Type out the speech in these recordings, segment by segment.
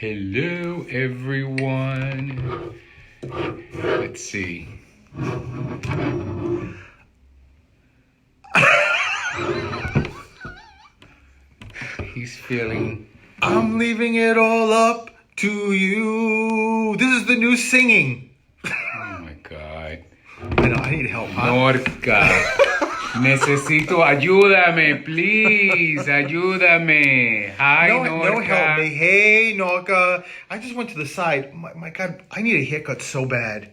Hello, everyone. Let's see. He's feeling. I'm leaving it all up to you. This is the new singing. Oh my God. I know, I need help. Huh? Norca. Necesito. Ayúdame, please. Ayúdame. Hi, No, Norca. no help me. Hey, Norca. I just went to the side. My God, I need a haircut so bad.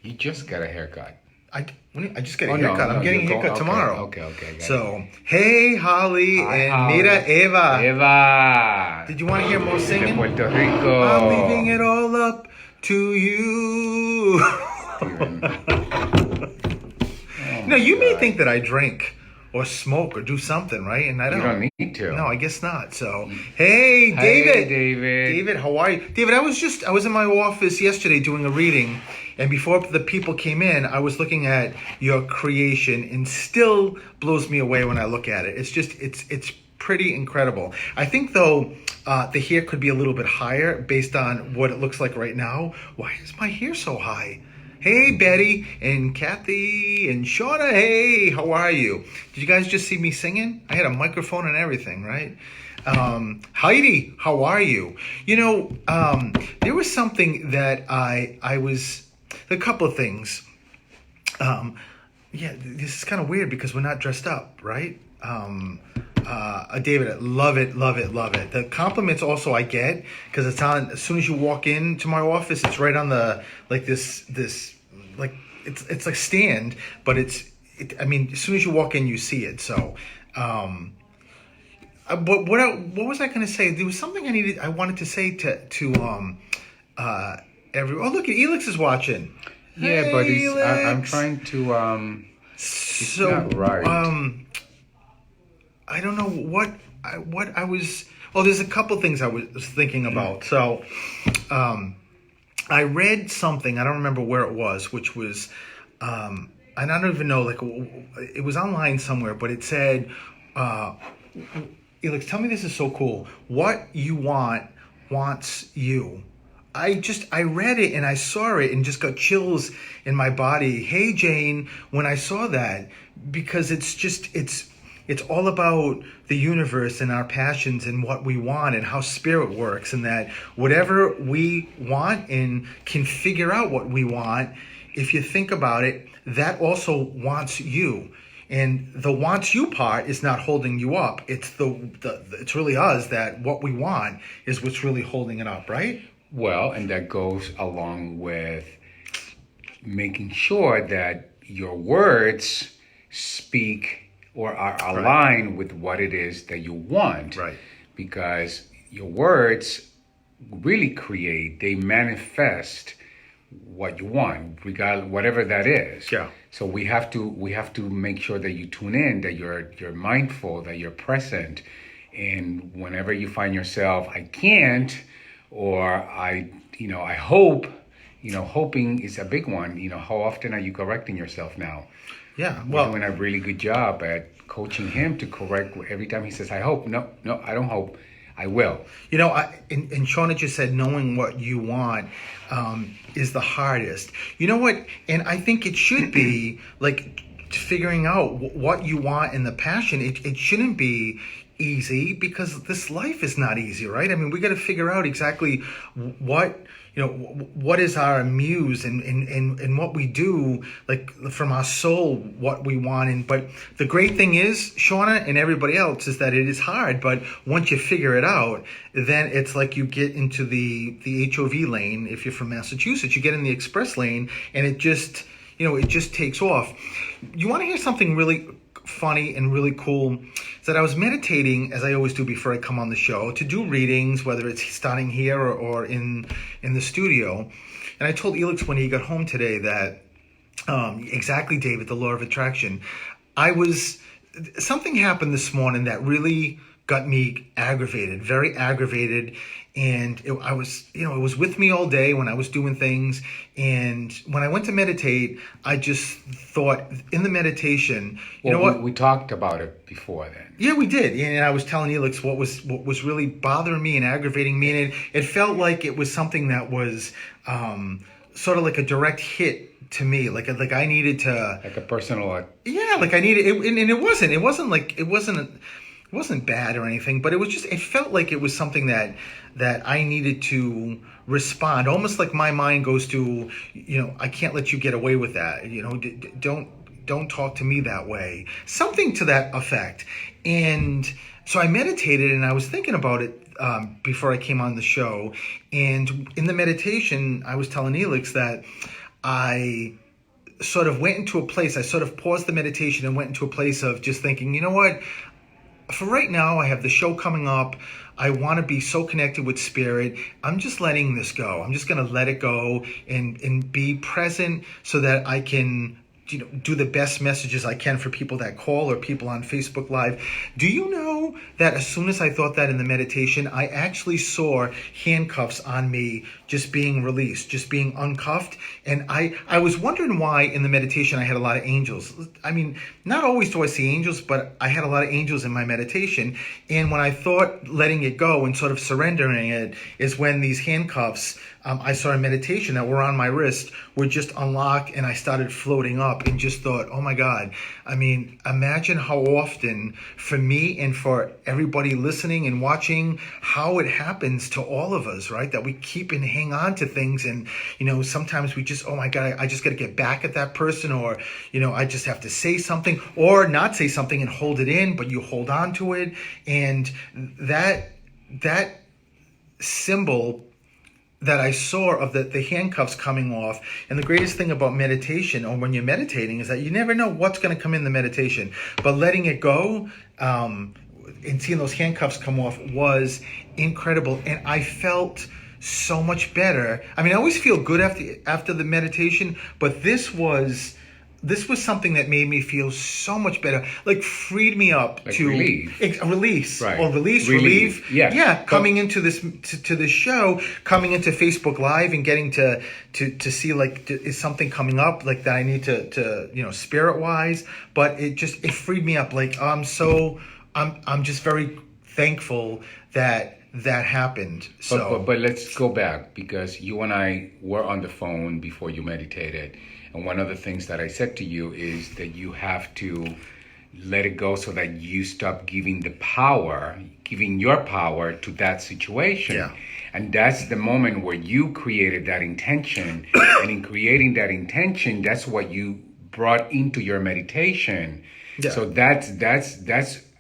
You just got a haircut. I just get a haircut. I'm getting a haircut tomorrow. Okay. So, hey, Holly, Hi, and Holly. mira, Eva. Eva. Did you want to hear more De singing? Puerto Rico. I'm leaving it all up to you. Steven. No, you may God. think that I drink or smoke or do something, right? And I don't. You don't need to. No, I guess not. So, hey, Hey, David. David. David, how are you? David, I was in my office yesterday doing a reading, and before the people came in, I was looking at your creation, and still blows me away when I look at it. It's just, it's pretty incredible. I think though, the hair could be a little bit higher based on what it looks like right now. Why is my hair so high? Hey, Betty and Kathy and Shauna. Hey, how are you? Did you guys just see me singing? I had a microphone and everything, right? Heidi, how are you? You know, there was something that I was, a couple of things. Yeah, this is kind of weird because we're not dressed up, right? David, I love it. The compliments also I get because it's on as soon as you walk into my office, it's right on the like this like it's like stand, but I mean, as soon as you walk in, you see it. So, what was I going to say? There was something I wanted to say to everyone. Oh, look, Elix is watching. Yeah, Hey, but Elix. I'm trying to. It's not right. I don't know what I was. Oh, there's a couple things I was thinking about. So, I read something. I don't remember where it was, which was, and I don't even know. Like, it was online somewhere, but it said, "Elix, tell me this is so cool. What you want wants you." I read it and I saw it and just got chills in my body. Hey, Jane, when I saw that, because it's all about the universe and our passions and what we want and how spirit works, and that whatever we want and can figure out what we want, if you think about it, that also wants you. And the wants you part is not holding you up. It's it's really us that what we want is what's really holding it up, right? Well, and that goes along with making sure that your words speak or are aligned with what it is that you want. Right. Because your words really they manifest what you want, regardless whatever that is. Yeah. So we have to make sure that you tune in, that you're mindful, that you're present, and whenever you find yourself, I can't, or I hope, hoping is a big one. How often are you correcting yourself now? Yeah. We're doing a really good job at coaching him to correct every time he says, I hope. No, I don't hope. I will. And Shauna just said knowing what you want is the hardest. You know what? And I think it should be like figuring out what you want and the passion. It shouldn't be easy because this life is not easy, right? I mean, we got to figure out exactly what is our muse and what we do, like from our soul, what we want. But the great thing is, Shauna and everybody else, is that it is hard. But once you figure it out, then it's like you get into the HOV lane. If you're from Massachusetts, you get in the express lane, and it just takes off. You want to hear something really funny and really cool? Is that I was meditating, as I always do before I come on the show, to do readings, whether it's starting here or in the studio. And I told Elix when he got home today that exactly, David, the law of attraction. Something happened this morning that really got me aggravated, very aggravated. And I was, it was with me all day when I was doing things. And when I went to meditate, I just thought in the meditation, you know what? We talked about it before then. Yeah, we did. And I was telling Elix what was really bothering me and aggravating me. And it felt like it was something that was sort of like a direct hit to me, like I needed to, like a personal. Yeah, like I needed it, and it wasn't bad or anything, but it felt like it was something that I needed to respond, almost like my mind goes to, I can't let you get away with that, don't talk to me that way, something to that effect. And so I meditated and I was thinking about it before I came on the show, and in the meditation I was telling Elix that I sort of went into a place, I sort of paused the meditation and went into a place of just thinking, you know what, for right now, I have the show coming up. I want to be so connected with spirit. I'm just letting this go. I'm just going to let it go and be present so that I can do the best messages I can for people that call or people on Facebook Live. Do you know that as soon as I thought that in the meditation, I actually saw handcuffs on me just being released, just being uncuffed. And I was wondering why in the meditation I had a lot of angels. I mean, not always do I see angels, but I had a lot of angels in my meditation. And when I thought letting it go and sort of surrendering it is when these handcuffs I saw in meditation that were on my wrist were just unlocked, and I started floating up and just thought, oh my God, I mean, imagine how often for me and for everybody listening and watching, how it happens to all of us, right? That we keep and hang on to things, and, sometimes we just, oh my God, I just got to get back at that person, or, I just have to say something or not say something and hold it in, but you hold on to it. And that symbol that I saw of the handcuffs coming off. And the greatest thing about meditation, or when you're meditating, is that you never know what's going to come in the meditation. But letting it go and seeing those handcuffs come off was incredible. And I felt so much better. I mean, I always feel good after the meditation, but this was something that made me feel so much better, like freed me up like to release, right. Or relieve. Yeah. Coming into this to this show, coming into Facebook Live, and getting to see, like, is something coming up like that I need to spirit wise. But it freed me up. Like, I'm just very thankful that happened. So, but let's go back, because you and I were on the phone before you meditated. And one of the things that I said to you is that you have to let it go so that you stop giving your power to that situation. Yeah. And that's the moment where you created that intention. And in creating that intention, that's what you brought into your meditation. Yeah. So that's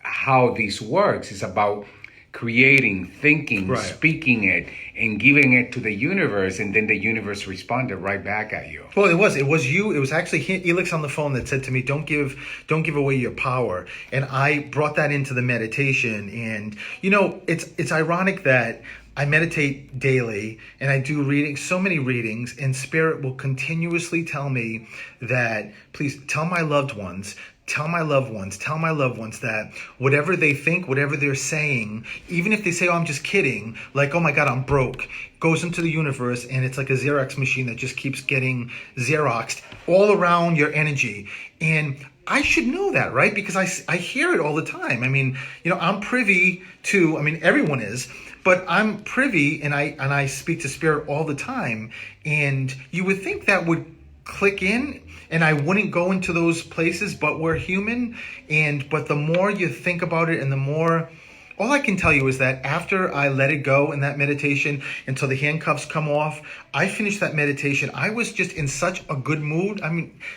how this works. It's about creating, thinking, right. Speaking it, and giving it to the universe, and then the universe responded right back at you. Well, it was you. It was actually Elix on the phone that said to me, "Don't give away your power." And I brought that into the meditation. And it's ironic that I meditate daily and I do so many readings, and Spirit will continuously tell me that, please tell my loved ones that whatever they think, whatever they're saying, even if they say, oh, I'm just kidding, like, oh my God, I'm broke, goes into the universe, and it's like a Xerox machine that just keeps getting Xeroxed all around your energy. And I should know that, right? Because I hear it all the time. I mean, I'm privy to, everyone is, but I'm privy, and I speak to Spirit all the time. And you would think that would click in and I wouldn't go into those places, but we're human. But the more you think about it, and the more, all I can tell you is that after I let it go in that meditation until the handcuffs come off, I finished that meditation. I was just in such a good mood.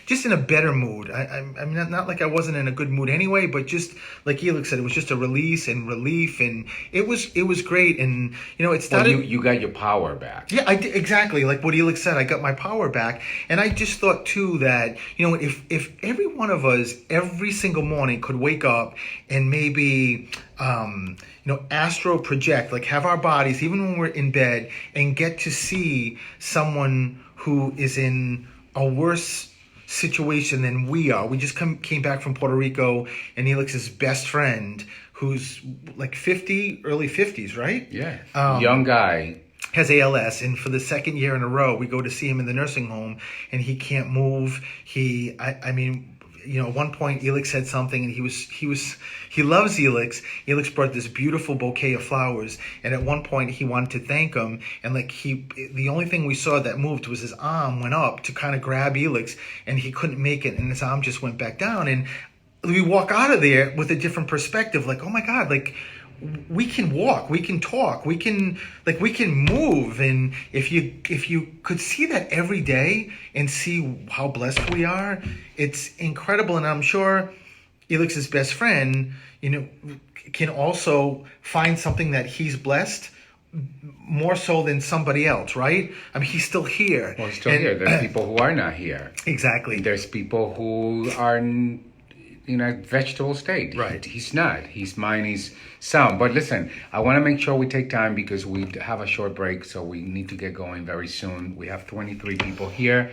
Just in a better mood. Not like I wasn't in a good mood anyway, but just like Elix said, it was just a release and relief, and it was great. And it started. Well, you got your power back. Yeah, I did, exactly like what Elix said. I got my power back, and I just thought too that if every one of us every single morning could wake up and maybe astral project, like have our bodies even when we're in bed, and get to see someone who is in a worse situation than we are. We just came back from Puerto Rico, and Elix's best friend, who's like 50, early 50s, right? Yeah. Um, Young guy. Has ALS, and for the second year in a row, we go to see him in the nursing home, and he can't move. I mean, at one point, Elix said something, and he loves Elix. Elix brought this beautiful bouquet of flowers, and at one point, he wanted to thank him, and the only thing we saw that moved was his arm went up to kind of grab Elix, and he couldn't make it, and his arm just went back down, and we walk out of there with a different perspective, like, oh my God, like, we can walk, we can talk, we can move. And if you could see that every day and see how blessed we are, it's incredible. And I'm sure Elix's best friend, can also find something that he's blessed more so than somebody else, right? I mean, he's still here. Well, he's still here. There's people who are not here. Exactly. There's people who are in a vegetable state. Right. He's not. His mind is sound. But listen, I want to make sure we take time because we have a short break, so we need to get going very soon. We have 23 people here.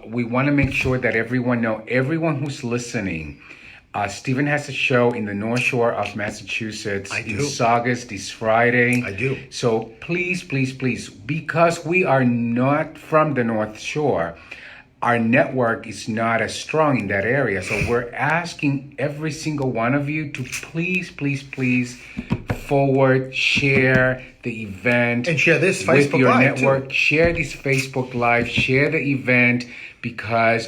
We want to make sure that everyone who's listening, Stephen has a show in the North Shore of Massachusetts in Saugus this Friday. I do. So please, please, please, because we are not from the North Shore, our network is not as strong in that area. So we're asking every single one of you to please, please, please forward, share the event. And share this with Facebook your Live, network. too. Share this Facebook Live, share the event because,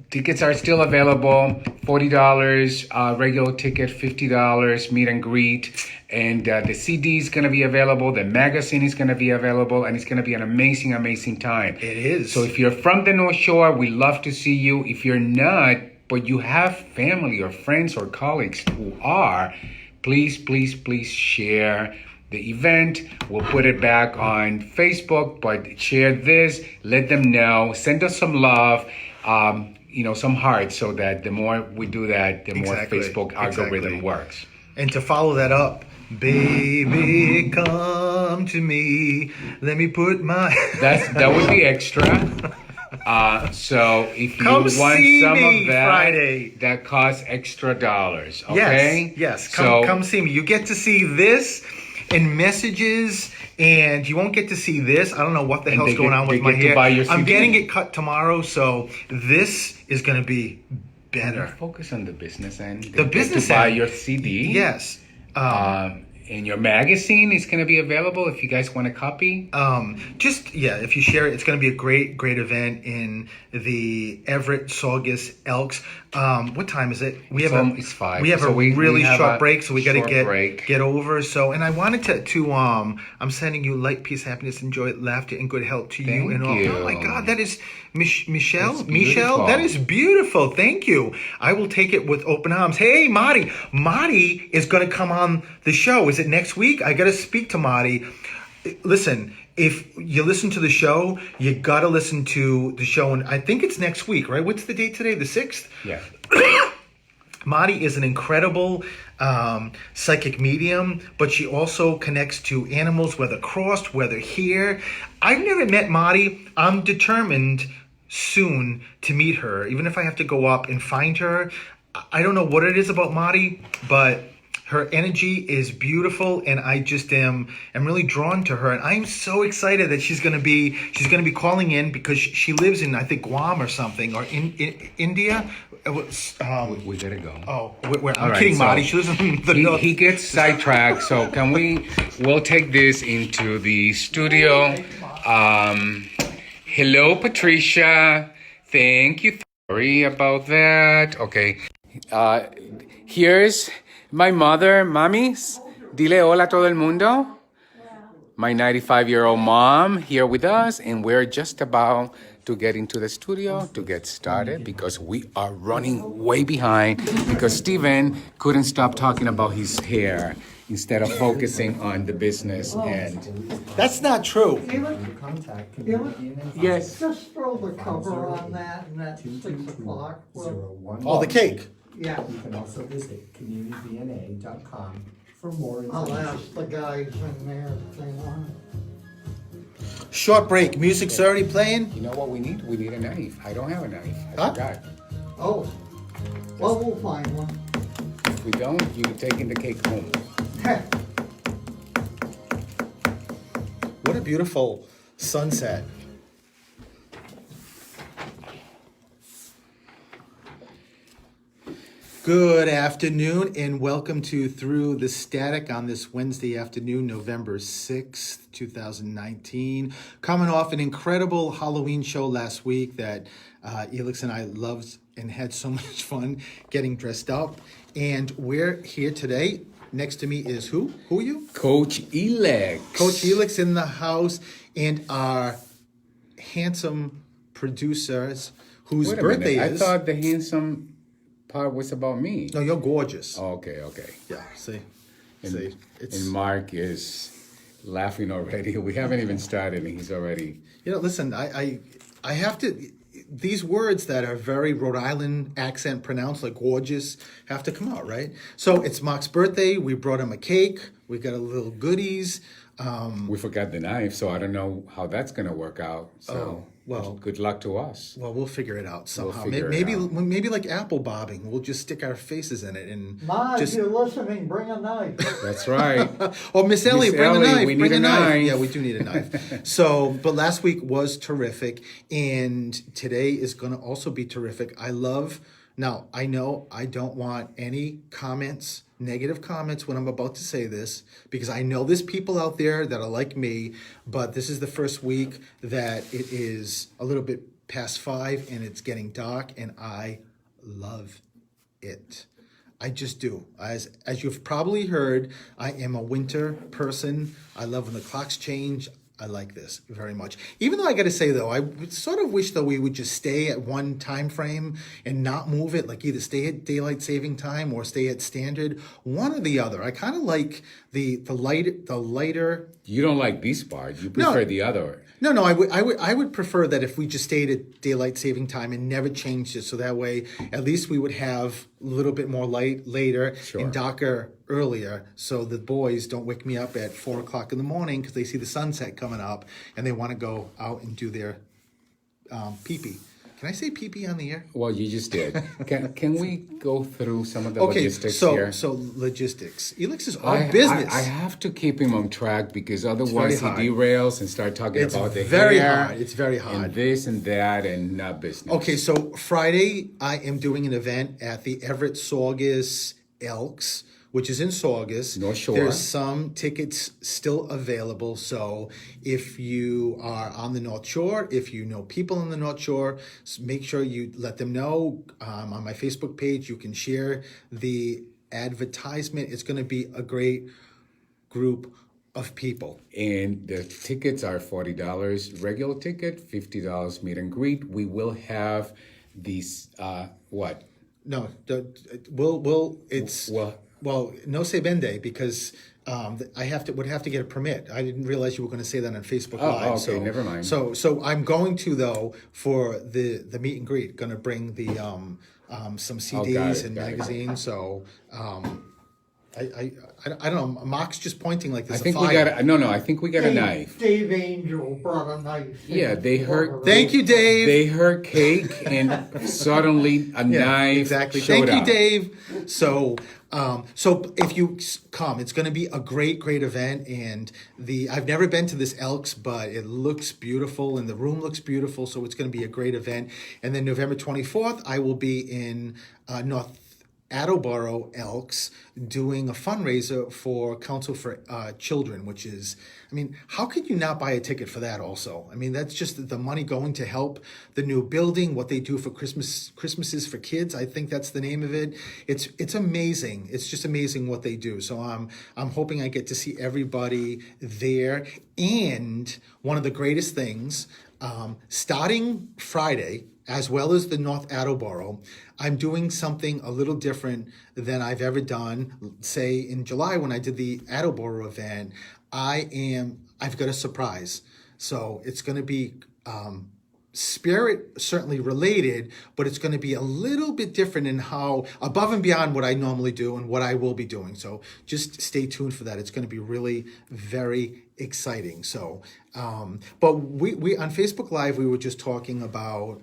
tickets are still available. $40, regular ticket, $50, meet and greet. And the CD is going to be available. The magazine is going to be available. And it's going to be an amazing, amazing time. It is. So if you're from the North Shore, we love to see you. If you're not, but you have family or friends or colleagues who are, please, please, please share the event. We'll put it back on Facebook, but share this. Let them know. Send us some love. Some hearts, so that the more we do that, the more Facebook algorithm works. And to follow that up, baby, come to me. Let me put my... That would be extra. So if you want some of that, Friday. that costs extra dollars. Okay? Yes. Come see me. You get to see this in messages, and you won't get to see this. I don't know what the hell's going on with my hair. I'm getting it cut tomorrow, so this is going to be better. Focus on the business end. The business to buy end. your CD. Yes. And your magazine is going to be available if you guys want a copy. If you share it, it's going to be a great event in the Everett, Saugus, Elks. What time is it? It's 5. We have a really short break, so we got to break. get over. So, and I wanted to I'm sending you light, peace, happiness, and joy, laughter, and good health to you. And all. Oh my God, that is Michelle. Michelle, that is beautiful. Thank you. I will take it with open arms. Hey, Marty. Marty is going to come on the show. Is it next week? I got to speak to Marty. Listen, if you listen to the show, you got to listen to the show. And I think it's next week, right? What's the date today? The 6th? Yeah. Marty is an incredible psychic medium, but she also connects to animals, whether crossed, whether here. I've never met Marty. I'm determined soon to meet her, even if I have to go up and find her. I don't know what it is about Marty, but her energy is beautiful, and I just am really drawn to her. And I'm so excited that she's gonna be calling in because she lives in, I think, Guam or something, or in India. We gotta go. Oh, I'm kidding, Marty. She lives in the north. He gets sidetracked. So we'll take this into the studio. Hello, Patricia. Thank you. Sorry about that. Okay. Here's my mother, Mamis. Dile hola a todo el mundo. My 95-year-old mom here with us, and we're just about to get into the studio to get started because we are running way behind because Stephen couldn't stop talking about his hair instead of focusing on the business. And that's not true. Yes. Just throw the cover on that, and at 6 o'clock. Oh, the cake. Yeah. You can also visit communitydna.com for more I'll information. ask the guys in there if they want. Short break. Music's already playing. You know what we need? We need a knife. I don't have a knife. I Huh? forgot. Oh, well, we'll find one. If we don't, you taking the cake home. What a beautiful sunset. Good afternoon and welcome to Through the Static on this Wednesday afternoon, November 6th, 2019. Coming off an incredible Halloween show last week that Elix and I loved and had so much fun getting dressed up. And we're here today. Next to me is who? Who are you? Coach Elix. Coach Elix in the house and our handsome producers whose Wait a birthday minute. is. I thought the handsome part was about me. No, you're gorgeous. Oh, okay. Yeah, see, And, it's and Mark is laughing already. We haven't even started, and he's already. listen, I have to. These words that are very Rhode Island accent pronounced, like gorgeous, have to come out, right? So it's Mark's birthday. We brought him a cake. We got a little goodies. We forgot the knife, so I don't know how that's gonna work out. So, Oh, well. good luck to us. Well, we'll figure it out somehow. figure it maybe out. maybe like apple bobbing. We'll just stick our faces in it and Ma, if just. you're listening, bring a knife. That's right. Oh, Miss Ellie, Miss bring a Ellie, knife. we Bring need a a knife. knife. Yeah, we do need a knife. So, but last week was terrific, and today is going to also be terrific. Now, I know I don't want any comments, negative comments when I'm about to say this, because I know there's people out there that are like me, but this is the first week that it is a little bit past 5 and it's getting dark, and I love it. I just do. As you've probably heard, I am a winter person. I love when the clocks change. I like this very much. Even though I got to say, though, I would sort of wish, though, we would just stay at one time frame and not move it, like either stay at daylight saving time or stay at standard, one or the other. I kind of like the lighter. You don't like this part. You prefer No. the other. No, I would prefer that if we just stayed at daylight saving time and never changed it, so that way at least we would have a little bit more light later Sure. and darker earlier, so the boys don't wake me up at 4 o'clock in the morning because they see the sunset coming up and they want to go out and do their pee-pee. Can I say pee-pee on the air? Well, you just did. Can we go through some of the Okay, logistics here? so logistics. Elix is all business. I have to keep him on track because otherwise he hard. derails and start talking It's about the very hair hard. It's very hard. and this and that and not business. Okay, so Friday I am doing an event at the Everett Saugus Elks, which is in Saugus. North Shore. There's some tickets still available. So if you are on the North Shore, if you know people on the North Shore, make sure you let them know. On my Facebook page, you can share the advertisement. It's going to be a great group of people. And the tickets are $40. Regular ticket, $50 meet and greet. We will have these what? No, well, no se vende because I would have to get a permit. I didn't realize you were going to say that on Facebook Live. okay, so, never mind. So I'm going to, though, for the meet and greet, going to bring the some CDs and got it. magazines. So I don't know. Mark's just pointing like I there's think a we fire. got I think we got a knife. Dave Angel brought a knife. Yeah, they heard. Thank you, Dave. They heard cake and suddenly a knife Exactly. showed Thank you, up. Dave. So if you come, it's going to be a great event. And I've never been to this Elks, but it looks beautiful and the room looks beautiful. So it's going to be a great event. And then November 24th, I will be in North Attleboro Elks doing a fundraiser for Council for Children, which is, I mean, how could you not buy a ticket for that also? I mean, that's just the money going to help the new building, what they do for Christmases for kids. I think that's the name of it. It's amazing. It's just amazing what they do. So I'm hoping I get to see everybody there. And one of the greatest things, starting Friday, as well as the North Attleboro, I'm doing something a little different than I've ever done. Say in July when I did the Attleboro event, I've got a surprise. So it's going to be spirit certainly related, but it's going to be a little bit different in how above and beyond what I normally do and what I will be doing. So just stay tuned for that. It's going to be really very exciting. So, but we on Facebook Live, we were just talking about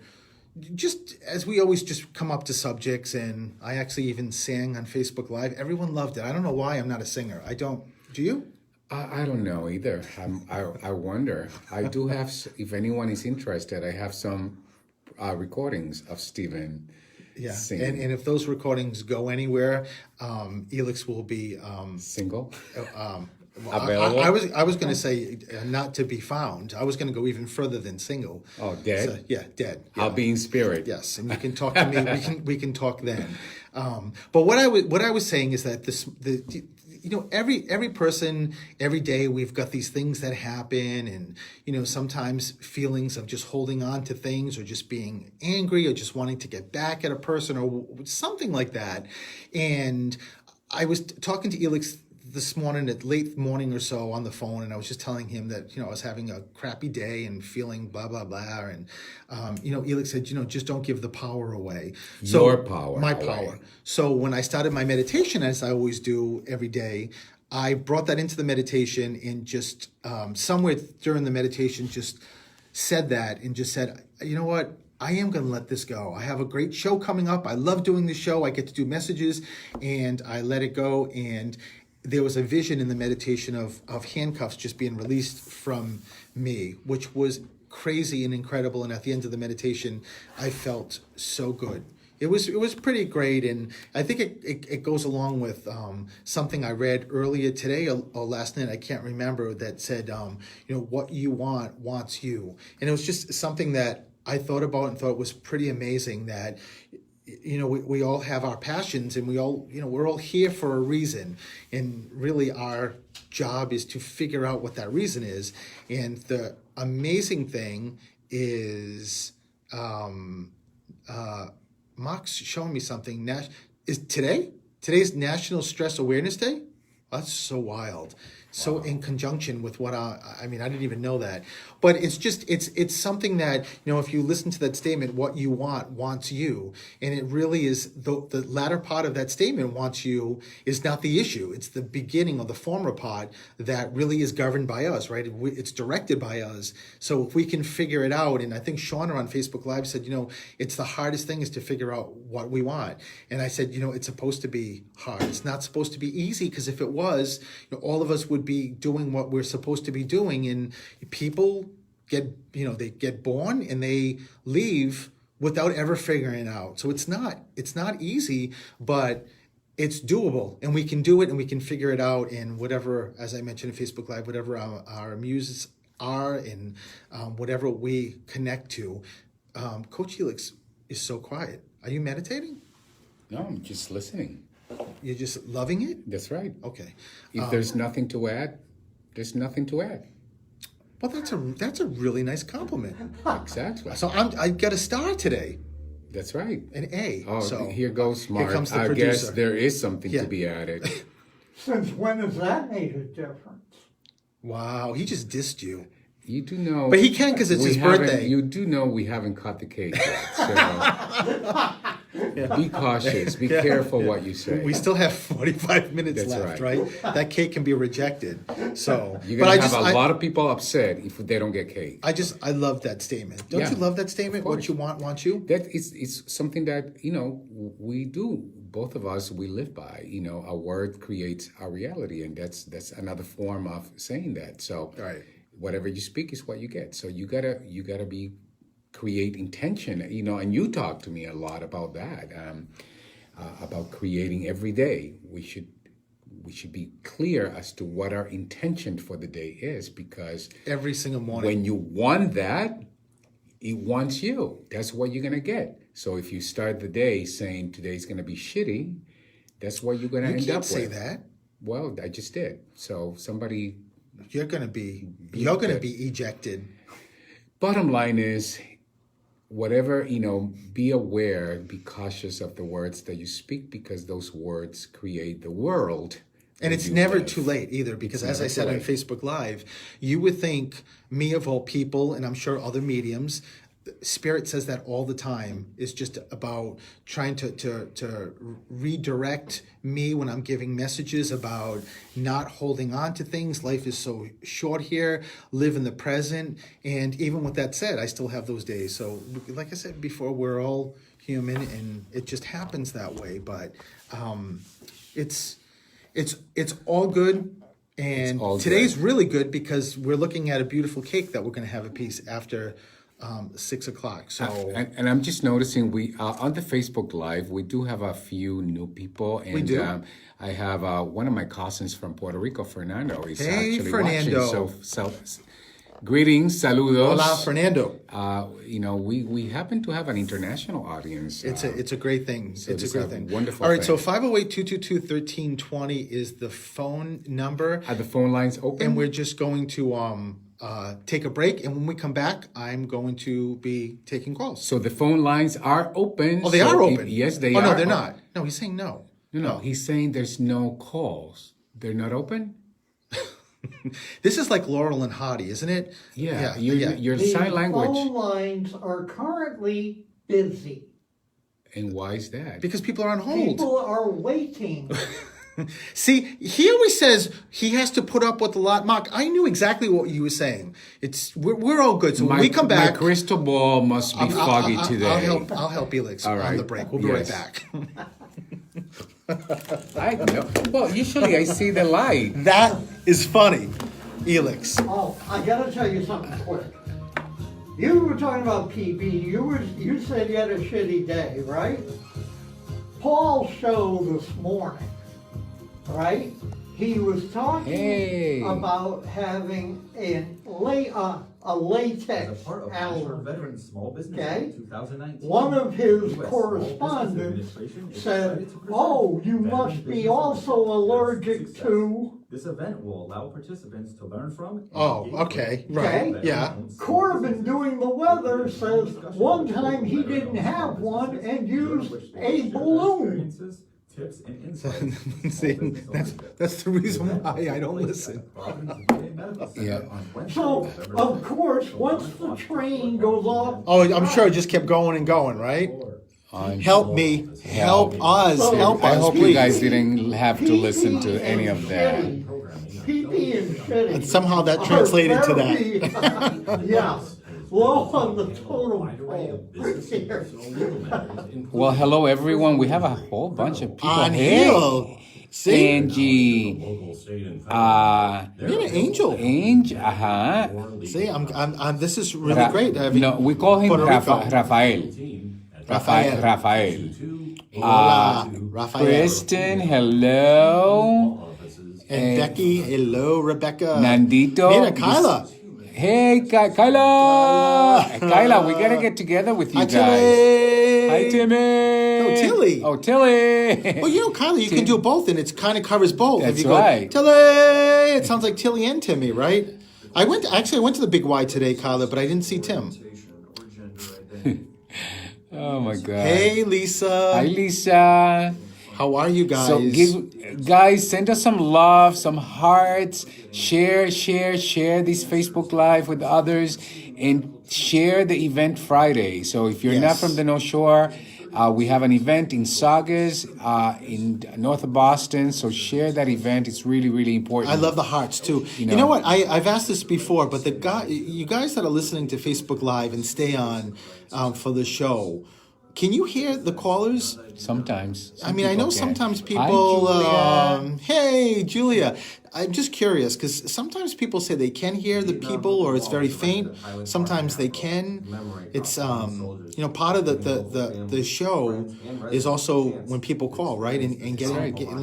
just as we always just come up to subjects, and I actually even sang on Facebook Live. Everyone loved it. I don't know why I'm not a singer. I don't. Do you? I don't know either. I wonder. I do have, if anyone is interested, I have some recordings of Stephen Yeah. singing. And if those recordings go anywhere, Elix will be. Single? Available? I was going to say not to be found. I was going to go even further than single. Oh, dead? So, yeah, dead. Yeah. I'll be in spirit. Yes, and you can talk to me. We can talk then. But what I was saying is that every person, every day we've got these things that happen, and sometimes feelings of just holding on to things, or just being angry, or just wanting to get back at a person, or something like that. And I was talking to Elix this morning at late morning or so on the phone, and I was just telling him that I was having a crappy day and feeling blah blah blah, and Elix said, just don't give the power away. So Your power my away. power. So when I started my meditation, as I always do every day, I brought that into the meditation, and just somewhere during the meditation just said that, and just said, you know what, I am going to let this go. I have a great show coming up. I love doing the show. I get to do messages, and I let it go. And there was a vision in the meditation of handcuffs just being released from me, which was crazy and incredible. And at the end of the meditation, I felt so good. It was pretty great, and I think it goes along with something I read earlier today or last night. I can't remember, that said, what you want wants you, and it was just something that I thought about and thought was pretty amazing. That we all have our passions, and we're all here for a reason, and really our job is to figure out what that reason is. And the amazing thing is, Mark's showing me something. Is today's National Stress Awareness Day? That's so wild. So in conjunction with what I didn't even know that, but it's something that, if you listen to that statement, what you want wants you, and it really is the latter part of that statement, wants you, is not the issue. It's the beginning of the former part that really is governed by us, right? It's directed by us. So if we can figure it out, and I think Shauna on Facebook Live said, it's the hardest thing is to figure out what we want. And I said, it's supposed to be hard. It's not supposed to be easy, because if it was, all of us would be doing what we're supposed to be doing, and people they get born and they leave without ever figuring it out. So it's not easy, but it's doable, and we can do it, and we can figure it out. And whatever, as I mentioned in Facebook Live, whatever our muses are, and whatever we connect to. Coach Elix is so quiet. Are you meditating? No, I'm just listening. You're just loving it? That's right. Okay. If there's nothing to add, there's nothing to add. Well, that's a really nice compliment. Exactly. So I got a star today, That's right. an A. Oh, so here goes Mark. Here comes the I producer. guess there is something Yeah. to be added. Since when has that made a difference? Wow, he just dissed you. You do know, But he can, 'cause it's we his haven't- birthday. You do know we haven't cut the cake yet, so be cautious. Be careful what you say. We still have 45 minutes That's left, right. right? That cake can be rejected. So, You're but gonna have a lot of people upset if they don't get cake. I love that statement. Don't Yeah, you love that statement? of course. What you want wants you. That it's something that we do. Both of us, we live by. A word creates our reality, and that's another form of saying that. So Right. whatever you speak is what you get. So you gotta create intention. And you talk to me a lot about that. About creating every day. We should be clear as to what our intention for the day is, because Every single morning. when you want that, it wants you. That's what you're gonna get. So if you start the day saying today's gonna be shitty, that's what you're gonna You end can't up say with. that. Well, I just did. So somebody. You're gonna be good. ejected. Bottom line is, whatever, be aware, be cautious of the words that you speak, because those words create the world. And that it's you never live. too late either, because as never I said too on late. Facebook Live, you would think me of all people, and I'm sure other mediums, Spirit says that all the time. Is just about trying to redirect me when I'm giving messages about not holding on to things. Life is so short here. Live in the present. And even with that said, I still have those days. So like I said before, we're all human, and it just happens that way. But it's all good. And all today's good. really good because we're looking at a beautiful cake that we're going to have a piece after 6 o'clock. So And I'm just noticing we on the Facebook Live we do have a few new people, and We do? I have one of my cousins from Puerto Rico, Fernando. Is Hey, actually Fernando. watching. So greetings, saludos. hola, Fernando. We happen to have an international audience. It's a great thing. It's a this great is a thing. wonderful All right, so thing. 508-222-1320 is the phone number. Are the phone lines open? And we're just going to take a break, and when we come back, I'm going to be taking calls. So the phone lines are open. Oh, they so are if- open. yes, they oh, are. no, they're not. No, he's saying no. No, he's saying there's no calls. They're not open? This is like Laurel and Hardy, isn't it? Yeah, yeah. your The sign language. phone lines are currently busy. And why is that? Because people are on hold. People are waiting. See, he always says he has to put up with a lot. Mark, I knew exactly what you were saying. We're all good. So when we come back, My crystal ball must be foggy today. I'll help Elix All on right. the break. We'll be right Yes. back. I know. Well, usually I see the light. That is funny, Elix. Oh, I gotta tell you something quick. You were talking about PB. You said you had a shitty day, right? Paul's show this morning, right? He was talking Hey. about having a latex As a part of National allergy. Veterans Small Business Okay. Act 2019. One of his US Small Business correspondents Administration is said, excited to present "Oh, you Veteran must be Business also Owners allergic Success." to." This event will allow participants to learn from and Oh, engage okay, with right, Okay. yeah. veteran-owned small Corbin businesses. doing the weather says one time he didn't have one and used a balloon. Experiences, tips, and insights from small See, business that's ownership. that's the reason The event why will I take don't place listen. at Providence VA Medical Center Yeah. on Wednesday, So, November of 7th. course, once the train goes off. Oh, I'm sure it just kept going and going, right? Help me, help us, So- help I us, hope please. you guys didn't have to listen to any of that. PP and shitty. And somehow that are translated to that. very, yeah, low on the totem pole. Here. Well, hello everyone. We have a whole bunch of people. On Hey, Hill. See? Angie. You're an angel. Angie. Uh-huh. See, I'm this is really great. having No, we call him Puerto Rico. Rafael. Rafael. Rafael. Hola, Rafael. Kristen, hello. And Becky, hello, Rebecca. Nandito. Mira, Kyla. Hey, Kyla. Kyla, we gotta get together with you Hi, guys. Tilly. Hi, Timmy. No, Tilly. Oh, Tilly. Well, you know, Kyla, you can do both, and it kind of covers both. That's if you go, right. Tilly, it sounds like Tilly and Timmy, right? I went to the Big Y today, Kyla, but I didn't see Tim. Oh my God. Hey, Lisa. Hi, Lisa. How are you guys? So, guys, send us some love, some hearts. Share this Facebook Live with others, and share the event Friday. So, if you're not Yes. from the North Shore, we have an event in Saugus, in north of Boston. So, share that event. It's really, really important. I love the hearts too. You know. know what? I've asked this before, but you guys that are listening to Facebook Live and stay on for the show, can you hear the callers? Sometimes. I mean, I know Some people sometimes can. Hi, people. Julia. Hey, Julia. I'm just curious because sometimes people say they can hear the people, or it's very faint. Sometimes they can. It's part of the show is also when people call, right, and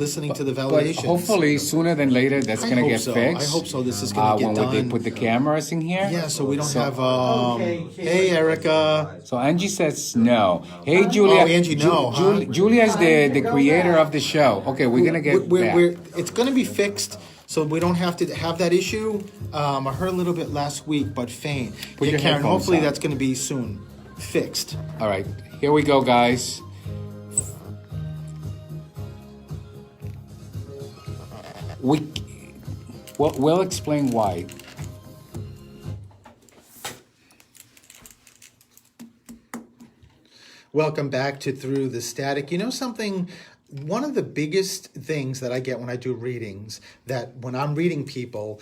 listening to the But validations. hopefully, sooner than later, that's I going to hope get so. fixed. I hope so. This is gonna get when they done. put the cameras in here. Yeah, so we don't have. Okay, Hey, Erica. So Angie says no. Hey, Julia. Oh, Angie, no, huh? Julia is the creator of the show. Okay, we're gonna get back. It's gonna be fixed, so we don't have to have that issue. I heard a little bit last week, but faint. Put your Karen, headphones hopefully on. that's gonna be soon fixed. All right, here we go, guys. We'll explain why. Welcome back to Through the Static. You know something? One of the biggest things that I get when I do readings, that when I'm reading people,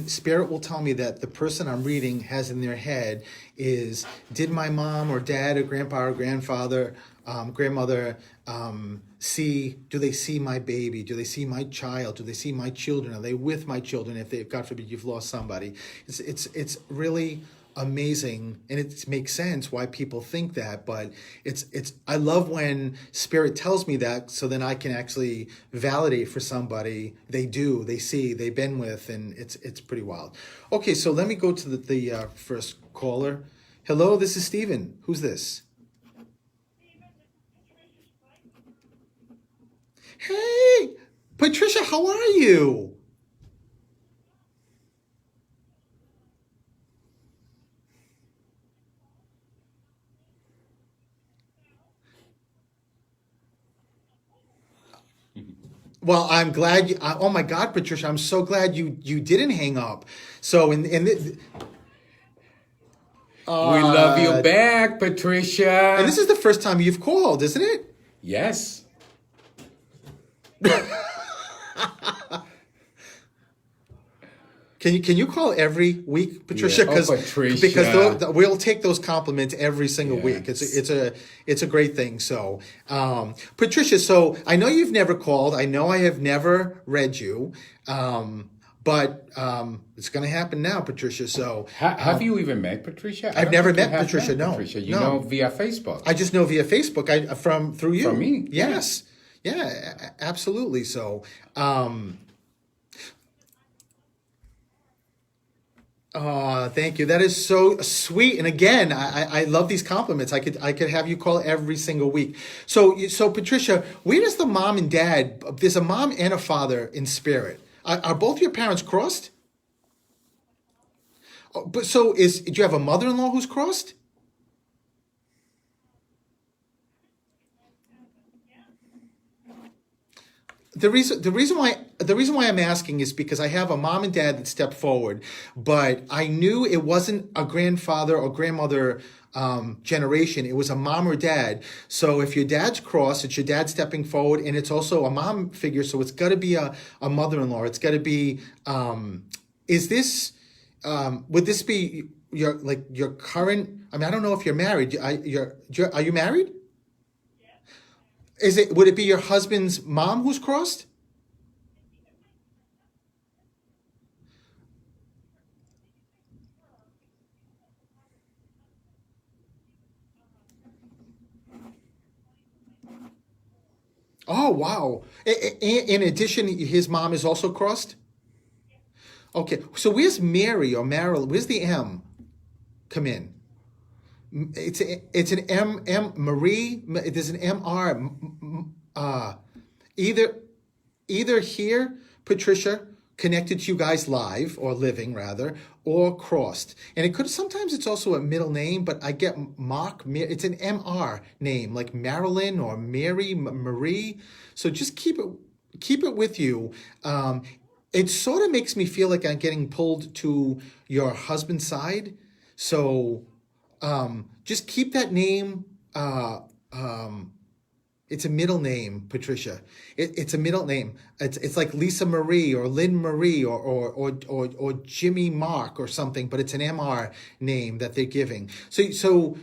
Spirit will tell me that the person I'm reading has in their head is, did my mom or dad or grandpa or grandfather, grandmother, do they see my baby? Do they see my child? Do they see my children? Are they with my children if they, God forbid, you've lost somebody? It's really amazing, and it makes sense why people think that, but I love when Spirit tells me that, so then I can actually validate for somebody they see, they've been with, and it's pretty wild. Okay, so let me go to the first caller. Hello, this is Stephen. Who's this? Hey, Patricia, how are you? Well, I'm glad oh my God, Patricia, I'm so glad you didn't hang up. So we love you back, Patricia. And this is the first time you've called, isn't it? Yes. Can you call every week, Patricia? Yeah. Oh, Patricia. Because we'll take those compliments every single week. Yes. It's a great thing. So, Patricia, so I know you've never called. I know I have never read you, but it's going to happen now, Patricia. So, Have you even met Patricia? I I've don't never think you met have Patricia. No, Patricia. You no. know via Facebook. I just know via Facebook. Through you. From me, Yes. Yeah, absolutely. So, oh, thank you. That is so sweet. And again, I love these compliments. I could have you call every single week. So Patricia, where does the mom and dad? There's a mom and a father in spirit. Are both your parents crossed? Oh, but do you have a mother-in-law who's crossed? The reason why I'm asking is because I have a mom and dad that stepped forward, but I knew it wasn't a grandfather or grandmother generation. It was a mom or dad. So if your dad's crossed, it's your dad stepping forward, and it's also a mom figure. So it's got to be a mother-in-law. It's got to be. Is this? Would this be your current? I mean, I don't know if you're married. Are you married? Would it be your husband's mom who's crossed? Oh, wow. In addition, his mom is also crossed? Okay, so where's Mary or Marilyn? Where's the M come in? It's an M Marie. There's an MR. Either here, Patricia, connected to you guys live or living rather, or crossed. And sometimes it's also a middle name, but I get Mark. It's an MR name like Marilyn or Mary Marie. So just keep it with you. It sort of makes me feel like I'm getting pulled to your husband's side. So. Just keep that name. It's a middle name, Patricia. It's a middle name. It's like Lisa Marie or Lynn Marie or Jimmy Mark or something, but it's an MR name that they're giving. So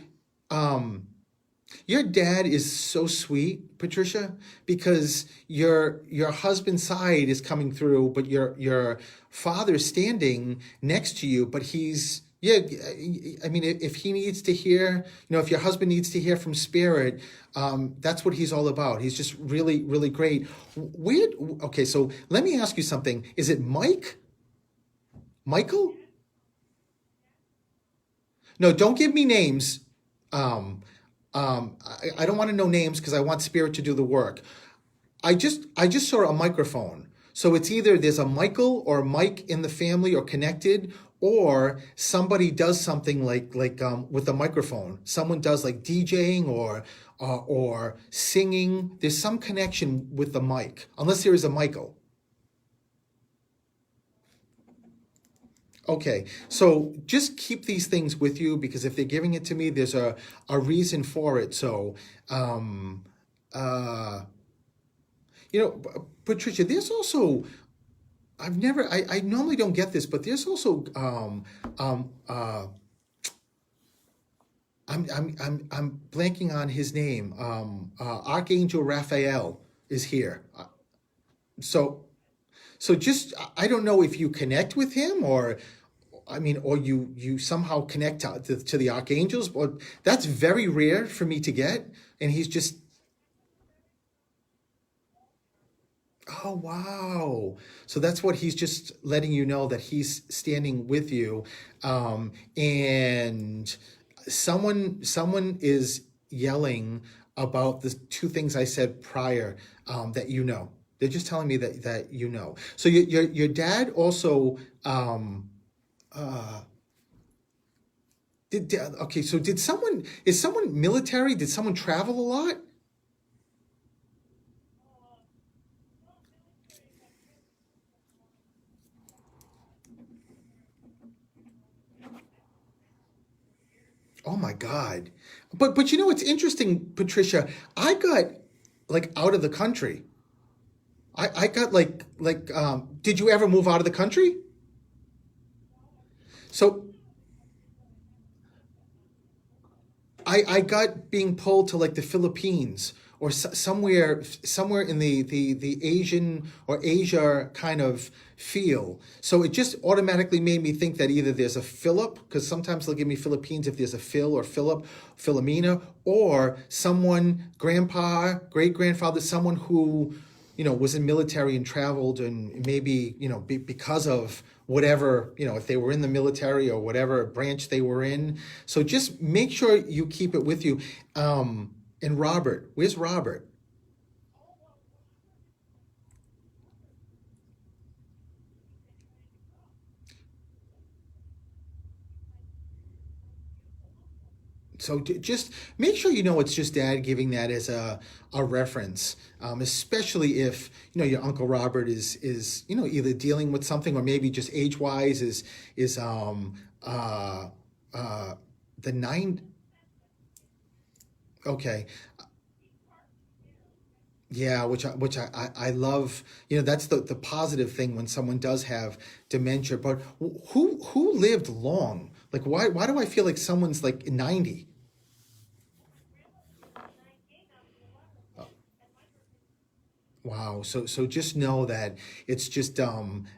your dad is so sweet, Patricia, because your husband's side is coming through, but your father's standing next to you, but he's. Yeah, I mean, if he needs to hear, if your husband needs to hear from Spirit, that's what he's all about. He's just really, really great. Okay, so let me ask you something. Is it Mike? Michael? No, don't give me names. I don't want to know names because I want Spirit to do the work. I just saw a microphone. So it's either there's a Michael or Mike in the family or connected, or somebody does something like with a microphone. Someone does like DJing or singing. There's some connection with the mic, unless there is a Michael. Okay, so just keep these things with you because if they're giving it to me, there's a reason for it. So, um, uh, Patricia, there's also I normally don't get this, but there's also um, uh, I'm blanking on his name. Archangel Raphael is here. So just I don't know if you connect with him or I mean, or you somehow connect to the archangels, but that's very rare for me to get. And he's just, oh wow! So that's what he's just letting you know that he's standing with you, and someone is yelling about the two things I said prior that you know. They're just telling me that you know. So your dad also. Uh, okay, so is someone military? Did someone travel a lot? Oh my God. But it's interesting, Patricia. I got like out of the country. I got did you ever move out of the country? So I got being pulled to like the Philippines or somewhere in the Asian or Asia kind of feel. So it just automatically made me think that either there's a Philip, because sometimes they'll give me Philippines if there's a Phil or Philip, Philomena, or someone, grandpa, great grandfather, someone who was in military and traveled and maybe, because of whatever, if they were in the military or whatever branch they were in. So just make sure you keep it with you. And Robert, where's Robert? So just make sure it's just dad giving that as a reference, especially if your Uncle Robert is either dealing with something or maybe just age wise is the nine. Okay, yeah, which I love. That's the positive thing when someone does have dementia. But who lived long? Like why do I feel like someone's like 90? Wow. So just know that it's just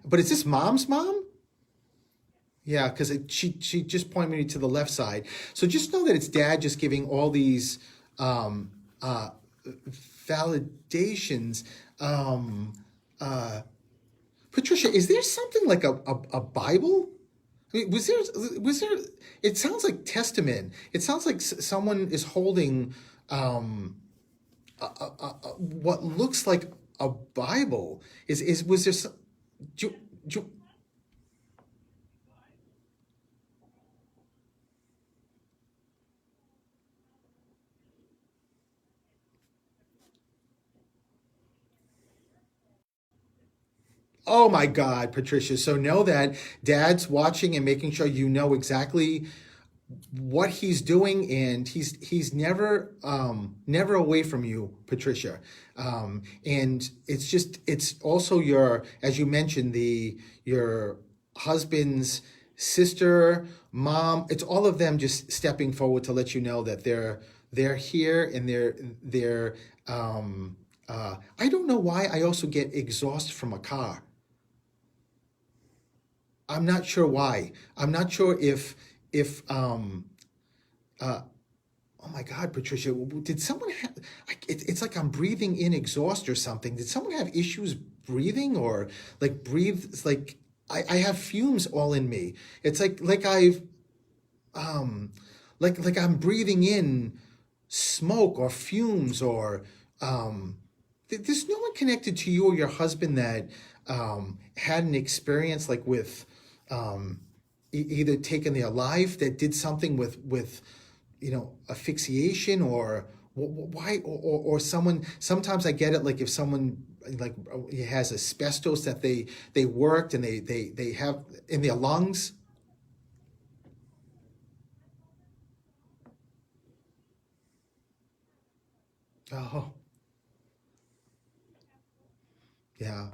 but is this mom's mom? Yeah, because she just pointed me to the left side. So just know that it's dad just giving all these um validations. Um uh Patricia, is there something like a Bible? I mean, was there it sounds like testament. It sounds like someone is holding um what looks like a Bible. Is was there some, do, do, oh my God, Patricia. So know that dad's watching and making sure you know exactly what he's doing, and he's never away from you, Patricia. And it's also your, as you mentioned, your husband's sister, mom. It's all of them just stepping forward to let you know that they're here and they're I don't know why I also get exhaust from a car. I'm not sure why. I'm not sure if uh oh my God, Patricia, did someone have it's like I'm breathing in exhaust or something. Did someone have issues breathing or like breathe? It's like I have fumes all in me. It's like I've like I'm breathing in smoke or fumes or there's no one connected to you or your husband that had an experience like with either taking their life that did something with asphyxiation or why or someone. Sometimes I get it, like if someone like has asbestos that they worked and they have in their lungs. Oh, yeah.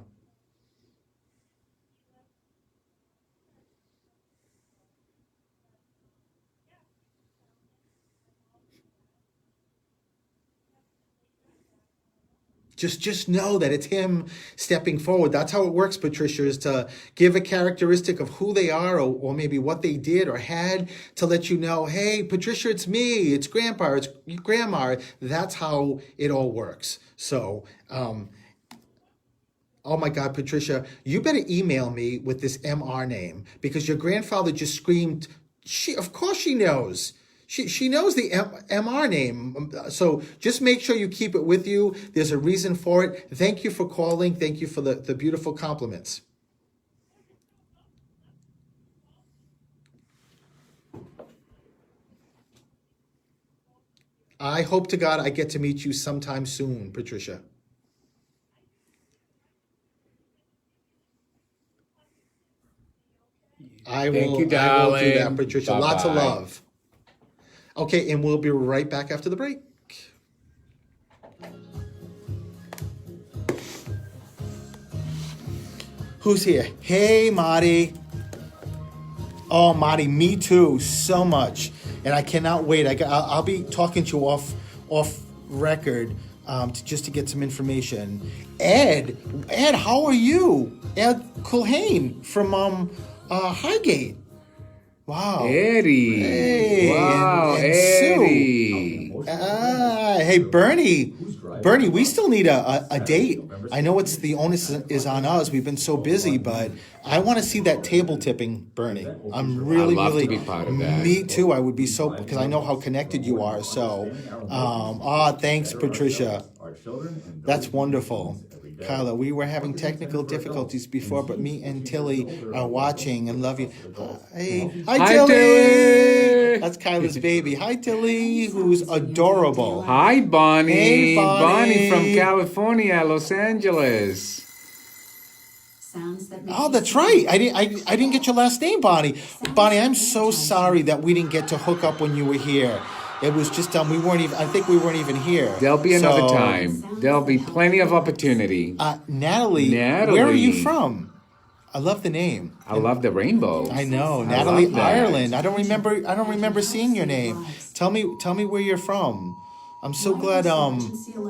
Just know that it's him stepping forward. That's how it works, Patricia, is to give a characteristic of who they are, or maybe what they did or had, to let you know, hey, Patricia, it's me, it's grandpa, it's grandma. That's how it all works. So, oh my God, Patricia, you better email me with this MR name, because your grandfather just screamed. Of course she knows. She knows the MR name. So just make sure you keep it with you. There's a reason for it. Thank you for calling. Thank you for the beautiful compliments. I hope to God I get to meet you sometime soon, Patricia. I will, Thank you, I will do darling. that, Patricia. Lots of Bye-bye. love. Okay, and we'll be right back after the break. Who's here? Hey, Marty. Oh, Marty, me too, so much, and I cannot wait. I'll be talking to you off record, just to get some information. Ed, how are you? Ed Culhane from Highgate. Wow. Eddie. Hey, Wow, and Sue. Eddie. Hey, Bernie. Bernie, we still need a date. I know it's the onus is on us. We've been so busy, but I want to see that table tipping, Bernie. I'm really, I'd love to really. be part of that. Me too. I would be so, because I know how connected you are. So, thanks, Patricia. That's wonderful. Kyla, we were having technical difficulties before, but me and Tilly are watching and love you. Hi, Tilly. Tilly. That's Kyla's baby. Hi, Tilly, who's adorable. Hi, Bonnie. Hey, Bonnie. Bonnie from California, Los Angeles. Oh, that's right. I didn't get your last name, Bonnie. Bonnie, I'm so sorry that we didn't get to hook up when you were here. It was just we weren't even. I think we weren't even here. There'll be another So, time. There'll be plenty of opportunity. Natalie, Natalie. where are you from? I love the name. I love the rainbow. I know, I Natalie, love that. Ireland. I don't remember seeing your name. Tell me where you're from. I'm so glad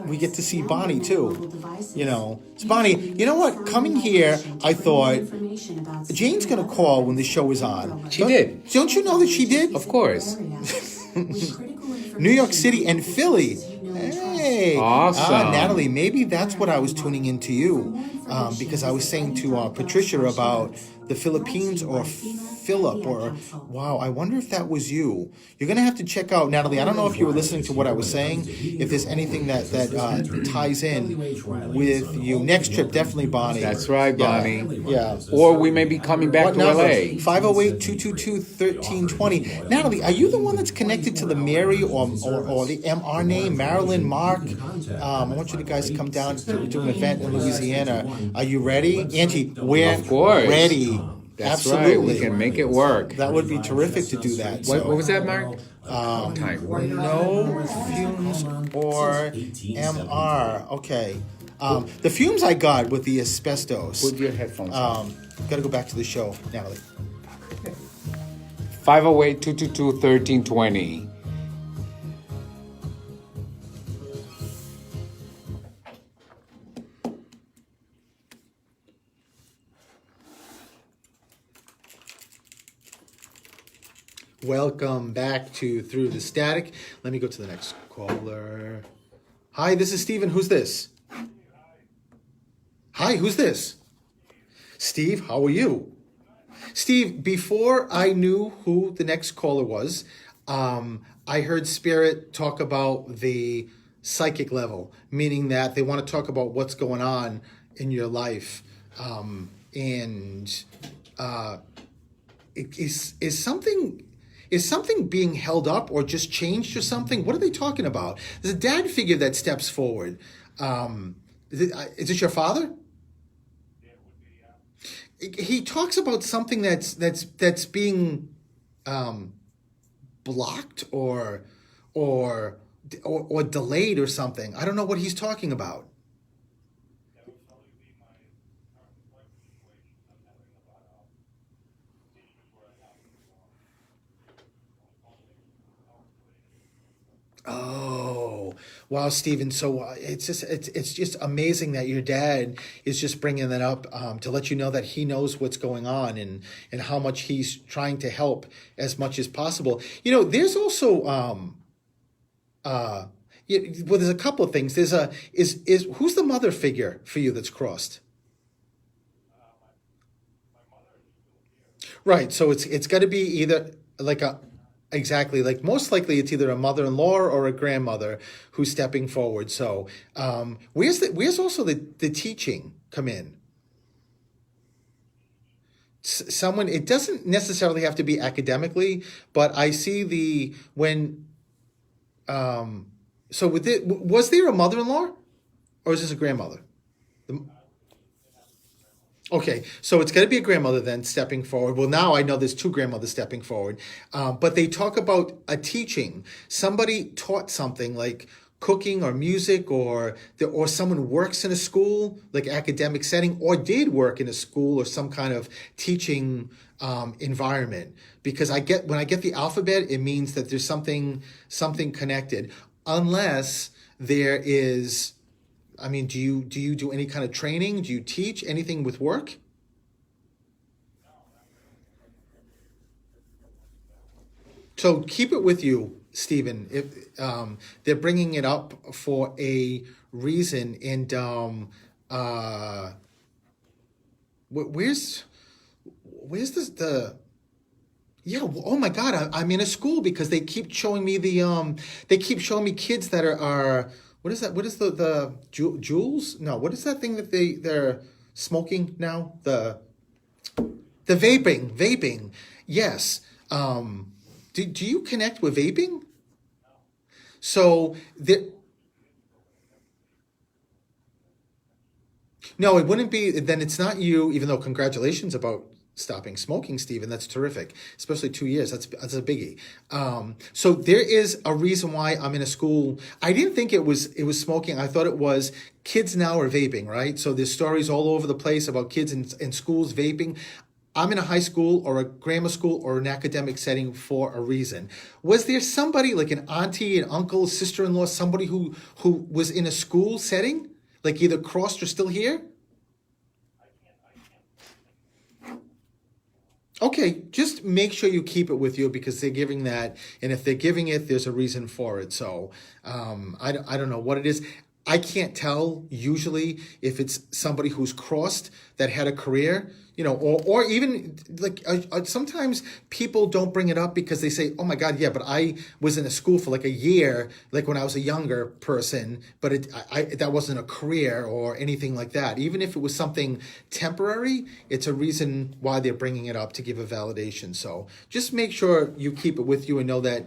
we get to see Bonnie too. You know, it's Bonnie. You know what? Coming here, I thought Jane's gonna call when the show is on. She did. Don't you know that she did? Of course. New York City and Philly. Hey, Awesome. Natalie, maybe that's what I was tuning into you, because I was saying to Patricia about the Philippines or Philip, or wow, I wonder if that was you. You're gonna have to check out, Natalie. I don't know if you were listening to what I was saying. If there's anything that ties in with you, next trip definitely Bonnie. That's right, Bonnie. Yeah. Or we may be coming back What to number? LA. 508-222-1320. Natalie, are you the one that's connected to the Mary or the MR name? Marilyn, Mark? I want you guys to come down to do an event in Louisiana. Are you ready? Angie, we're Of course. ready. That's Absolutely. right. We can make it work. That would be terrific to do that. What So, was that, Mark? Time. no fumes or MR. Okay. The fumes I got with the asbestos. Put your headphones on. Got to go back to the show, Natalie. 508-222-1320. Welcome back to Through the Static. Let me go to the next caller. Hi, this is Steven. Who's this? Hi, who's this? Steve, how are you? Steve, before I knew who the next caller was, I heard Spirit talk about the psychic level, meaning that they want to talk about what's going on in your life. Is something being held up or just changed or something? What are they talking about? There's a dad figure that steps forward. Is this your father? He talks about something that's being blocked or or delayed or something. I don't know what he's talking about. Oh, wow, Stephen. So it's just amazing that your dad is just bringing that up to let you know that he knows what's going on and how much he's trying to help as much as possible. You know, there's also well, there's a couple of things. There's a is who's the mother figure for you that's crossed? Right. So it's got to be either like a exactly like most likely it's either a mother-in-law or a grandmother who's stepping forward. So where's also the teaching come in? Someone, it doesn't necessarily have to be academically, but I see the when so with it, was there a mother-in-law or is this a grandmother? Okay, so it's going to be a grandmother then stepping forward. Well, now I know there's two grandmothers stepping forward, but they talk about a teaching. Somebody taught something like cooking or music, or someone works in a school, like academic setting, or did work in a school or some kind of teaching environment. Because when I get the alphabet, it means that there's something connected, unless there is. I mean, do you do any kind of training? Do you teach anything with work? So keep it with you, Stephen. If they're bringing it up for a reason, and where's the yeah, oh my God, I'm in a school because they keep showing me kids that are what is that? What is the Juuls? No, what is that thing that they're smoking now? The vaping. Yes. Do you connect with vaping? So no, it wouldn't be. Then it's not you. Even though congratulations about stopping smoking, Stephen. That's terrific, especially 2 years. That's a biggie. So there is a reason why I'm in a school. I didn't think it was smoking. I thought it was kids now are vaping, right? So there's stories all over the place about kids in schools vaping. I'm in a high school or a grammar school or an academic setting for a reason. Was there somebody like an auntie, an uncle, sister-in-law, somebody who was in a school setting, like either crossed or still here? Okay, just make sure you keep it with you because they're giving that, and if they're giving it, there's a reason for it. So I don't know what it is. I can't tell usually if it's somebody who's crossed that had a career, or even like sometimes people don't bring it up because they say, oh my God, yeah, but I was in a school for like a year, like when I was a younger person, but that wasn't a career or anything like that. Even if it was something temporary, it's a reason why they're bringing it up to give a validation. So just make sure you keep it with you and know that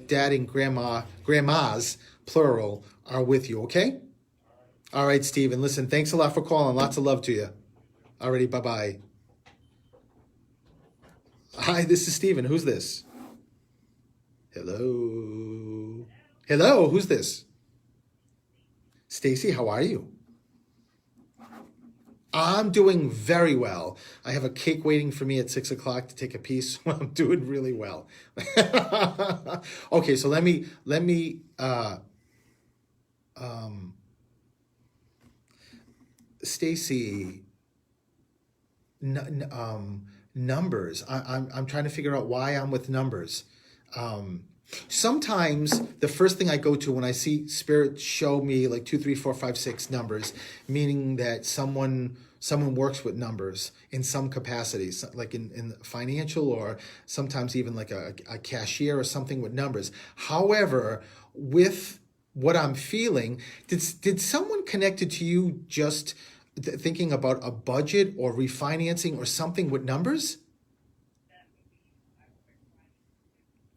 dad and grandmas, plural, are with you, okay? All right, Stephen. Listen, thanks a lot for calling. Lots of love to you. Alrighty, bye-bye. Hi, this is Stephen. Who's this? Hello? Hello, who's this? Stacy, how are you? I'm doing very well. I have a cake waiting for me at 6 o'clock to take a piece. I'm doing really well. Okay, so let me Stacy, numbers. I'm trying to figure out why I'm with numbers. Sometimes the first thing I go to when I see spirit show me like 2, 3, 4, 5, 6 numbers, meaning that someone works with numbers in some capacities, like in financial or sometimes even like a cashier or something with numbers. However, with what I'm feeling, did someone connected to you just thinking about a budget or refinancing or something with numbers?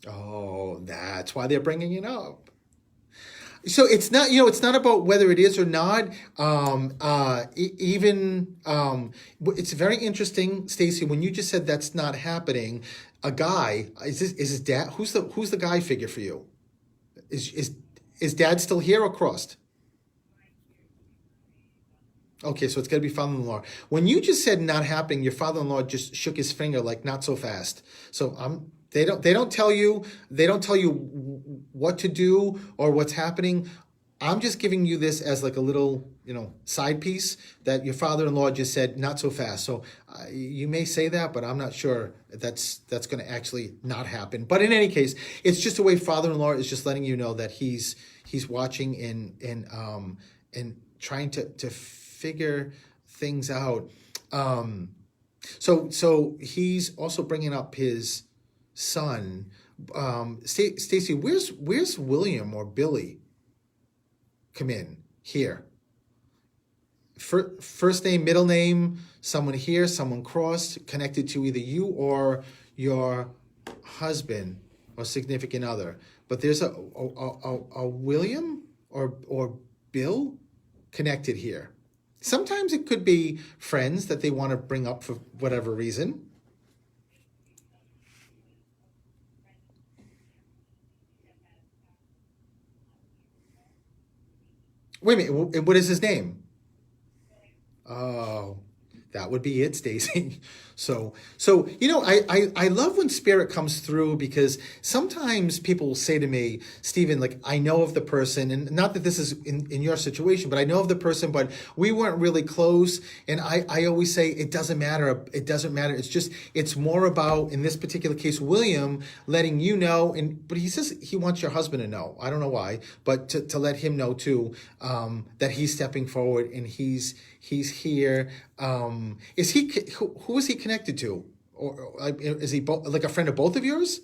Oh, that's why they're bringing it up. So it's not, it's not about whether it is or not. It's very interesting, Stacy, when you just said that's not happening. A guy is his dad. Who's the guy figure for you? Is Is dad still here or crossed? Okay, so it's got to be father-in-law. When you just said not happening, your father-in-law just shook his finger like not so fast. So they don't tell you what to do or what's happening. I'm just giving you this as like a little, side piece that your father-in-law just said not so fast. So you may say that, but I'm not sure that's going to actually not happen. But in any case, it's just a way father-in-law is just letting you know that he's watching and trying to figure things out. So he's also bringing up his son. Stacy, where's William or Billy come in here? First name, middle name, someone here, someone crossed, connected to either you or your husband or significant other. But there's a William or Bill connected here. Sometimes it could be friends that they want to bring up for whatever reason. Wait a minute, what is his name? Oh, that would be it, Stacy. So I love when spirit comes through, because sometimes people will say to me, Stephen, like, I know of the person, and not that this is in your situation, but I know of the person, but we weren't really close. And I always say, it doesn't matter. It doesn't matter. It's more about, in this particular case, William letting you know, but he says he wants your husband to know. I don't know why, but to let him know too, that he's stepping forward and he's here. Is he, who is he connected to? Or is he like a friend of both of yours?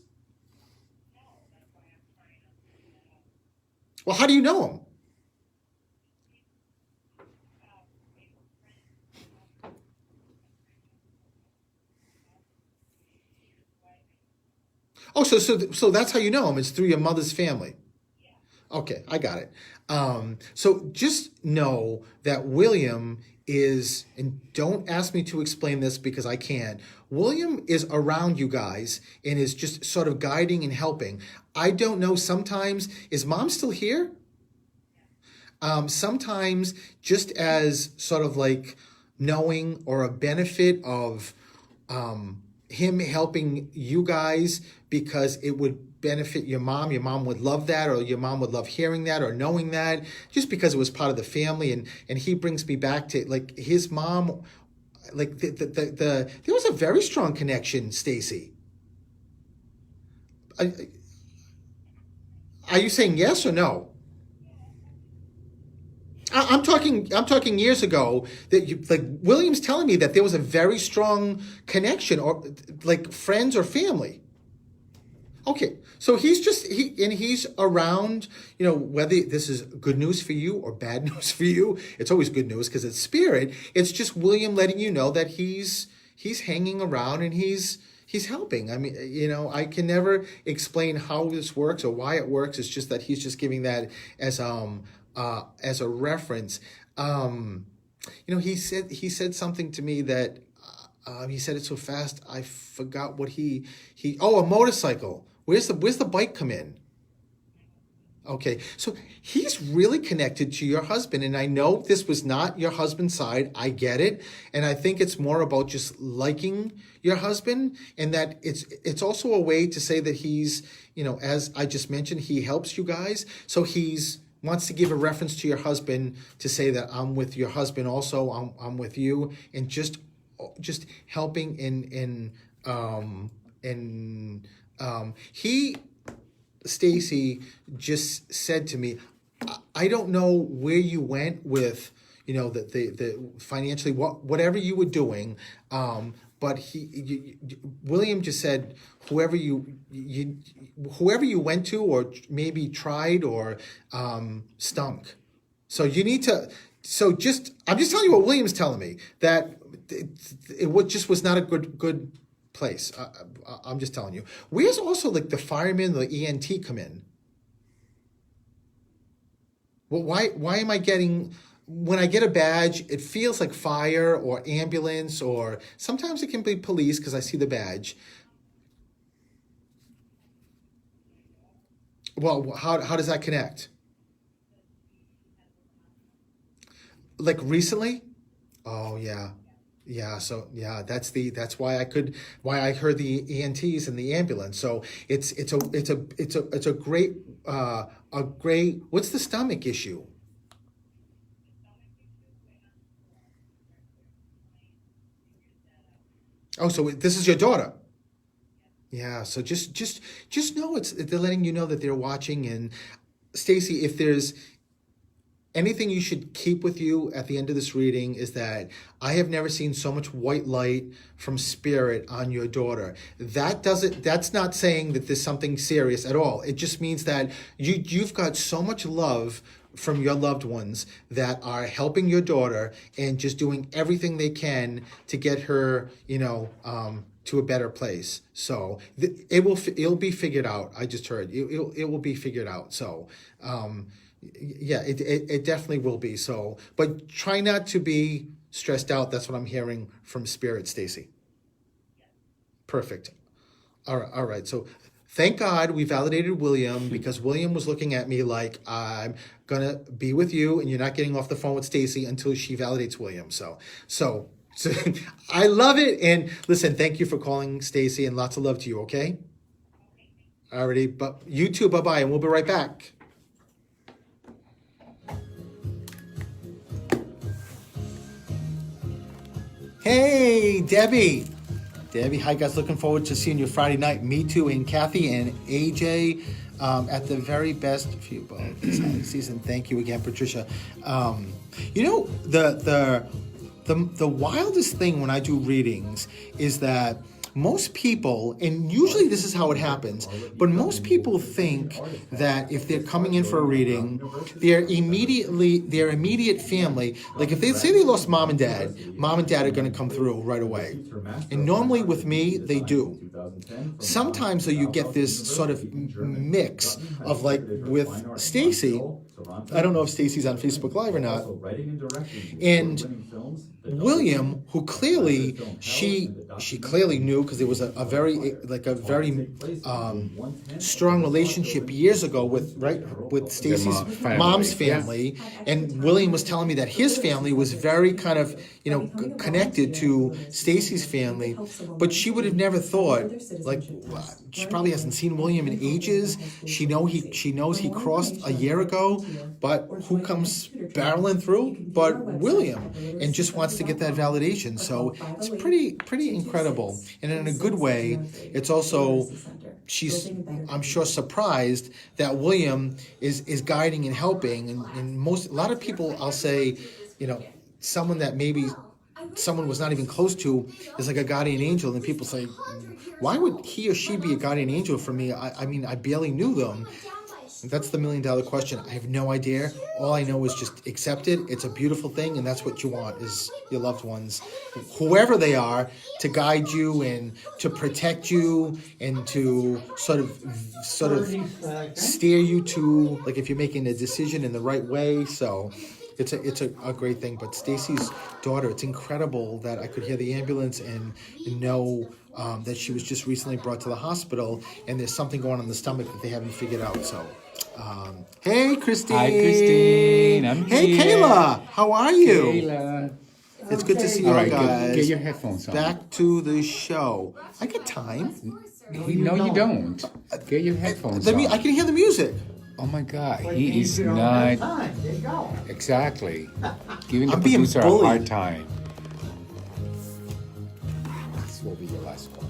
Well, how do you know him? Oh, so that's how you know him. It's through your mother's family. Okay, I got it. So just know that William is, and don't ask me to explain this because I can't. William is around you guys and is just sort of guiding and helping. I don't know, sometimes, is mom still here? Sometimes just as sort of like knowing or a benefit of him helping you guys because it would benefit your mom. Your mom would love that, or your mom would love hearing that or knowing that, just because it was part of the family. And he brings me back to like his mom, like there was a very strong connection, Stacy. Are you saying yes or no? I'm talking years ago that William's telling me that there was a very strong connection, or like friends or family. Okay, so he's around, whether this is good news for you or bad news for you. It's always good news because it's spirit. It's just William letting you know that he's hanging around and he's helping. I mean, I can never explain how this works or why it works. It's just that he's just giving that as a reference. He said something to me that he said it so fast I forgot what a motorcycle. Where's the bike come in? Okay, so he's really connected to your husband, and I know this was not your husband's side. I get it, and I think it's more about just liking your husband, and that it's also a way to say that he's, as I just mentioned, he helps you guys. So he's wants to give a reference to your husband to say that I'm with your husband also. I'm with you, and just helping he, Stacy, just said to me, I don't know where you went with, the financially, whatever you were doing, but William just said whoever you went to or maybe tried or stunk. So you need to. I'm just telling you what William's telling me, that it was not a good place. I'm just telling you. Where's also like the firemen, the EMT come in? Well, why am I getting, when I get a badge, it feels like fire or ambulance, or sometimes it can be police because I see the badge. Well, how does that connect? Like recently? Oh yeah. Yeah, so yeah, that's why I heard the ENTs and the ambulance. So it's a great what's the stomach issue? Oh, so this is your daughter. Yeah, so just know they're letting you know that they're watching. And Stacy, if there's anything you should keep with you at the end of this reading is that I have never seen so much white light from spirit on your daughter. That's not saying that there's something serious at all. It just means that you've got so much love from your loved ones that are helping your daughter and just doing everything they can to get her, to a better place. So it'll be figured out. I just heard it will be figured out. So, yeah, it definitely will be. So, but try not to be stressed out. That's what I'm hearing from Spirit, Stacy. Perfect. All right. So, thank God we validated William, because William was looking at me like, I'm gonna be with you, and you're not getting off the phone with Stacy until she validates William. So I love it. And listen, thank you for calling, Stacy, and lots of love to you. Okay. Alrighty, but you too. Bye bye, and we'll be right back. Hey, Debbie. Hi guys, looking forward to seeing you Friday night. Me too, and Kathy and AJ at the very best football this season. Thank you again, Patricia. The wildest thing when I do readings is that most people, and usually this is how it happens, but most people think that if they're coming in for a reading, their immediate family, like if they say they lost mom and dad are going to come through right away. And normally with me, they do. Sometimes though you get this sort of mix of, like with Stacy, I don't know if Stacy's on Facebook Live or not, and William, who clearly she clearly knew, because there was a very strong relationship years ago with Stacy's mom's family, and William was telling me that his family was very kind of connected to Stacy's family, but she would have never thought, like, she probably hasn't seen William in ages. She knows he crossed a year ago, but who comes barreling through but William, and just wants to get that validation. So it's pretty incredible. And in a good way, it's also, she's, I'm sure, surprised that William is guiding and helping. And a lot of people, I'll say, someone that maybe someone was not even close to is like a guardian angel, and people say, why would he or she be a guardian angel for me? I mean, I barely knew them. That's the $1 million question. I have no idea. All I know is just accept it. It's a beautiful thing, and that's what you want, is your loved ones, whoever they are, to guide you and to protect you and to sort of steer you to, like, if you're making a decision in the right way. So it's a great thing. But Stacy's daughter, it's incredible that I could hear the ambulance and know that she was just recently brought to the hospital, and there's something going on in the stomach that they haven't figured out. So, hey, Christine. Hi, Christine. I'm Hey, here. Kayla. How are you? Kayla. It's good to see you All right, guys. get your headphones on. Back to the show. I got time. No, you don't. Get your headphones on. I can hear the music. Oh my God, he is not Time. There you go. exactly giving the I'm being producer a bullied. hard time. This will be your last call.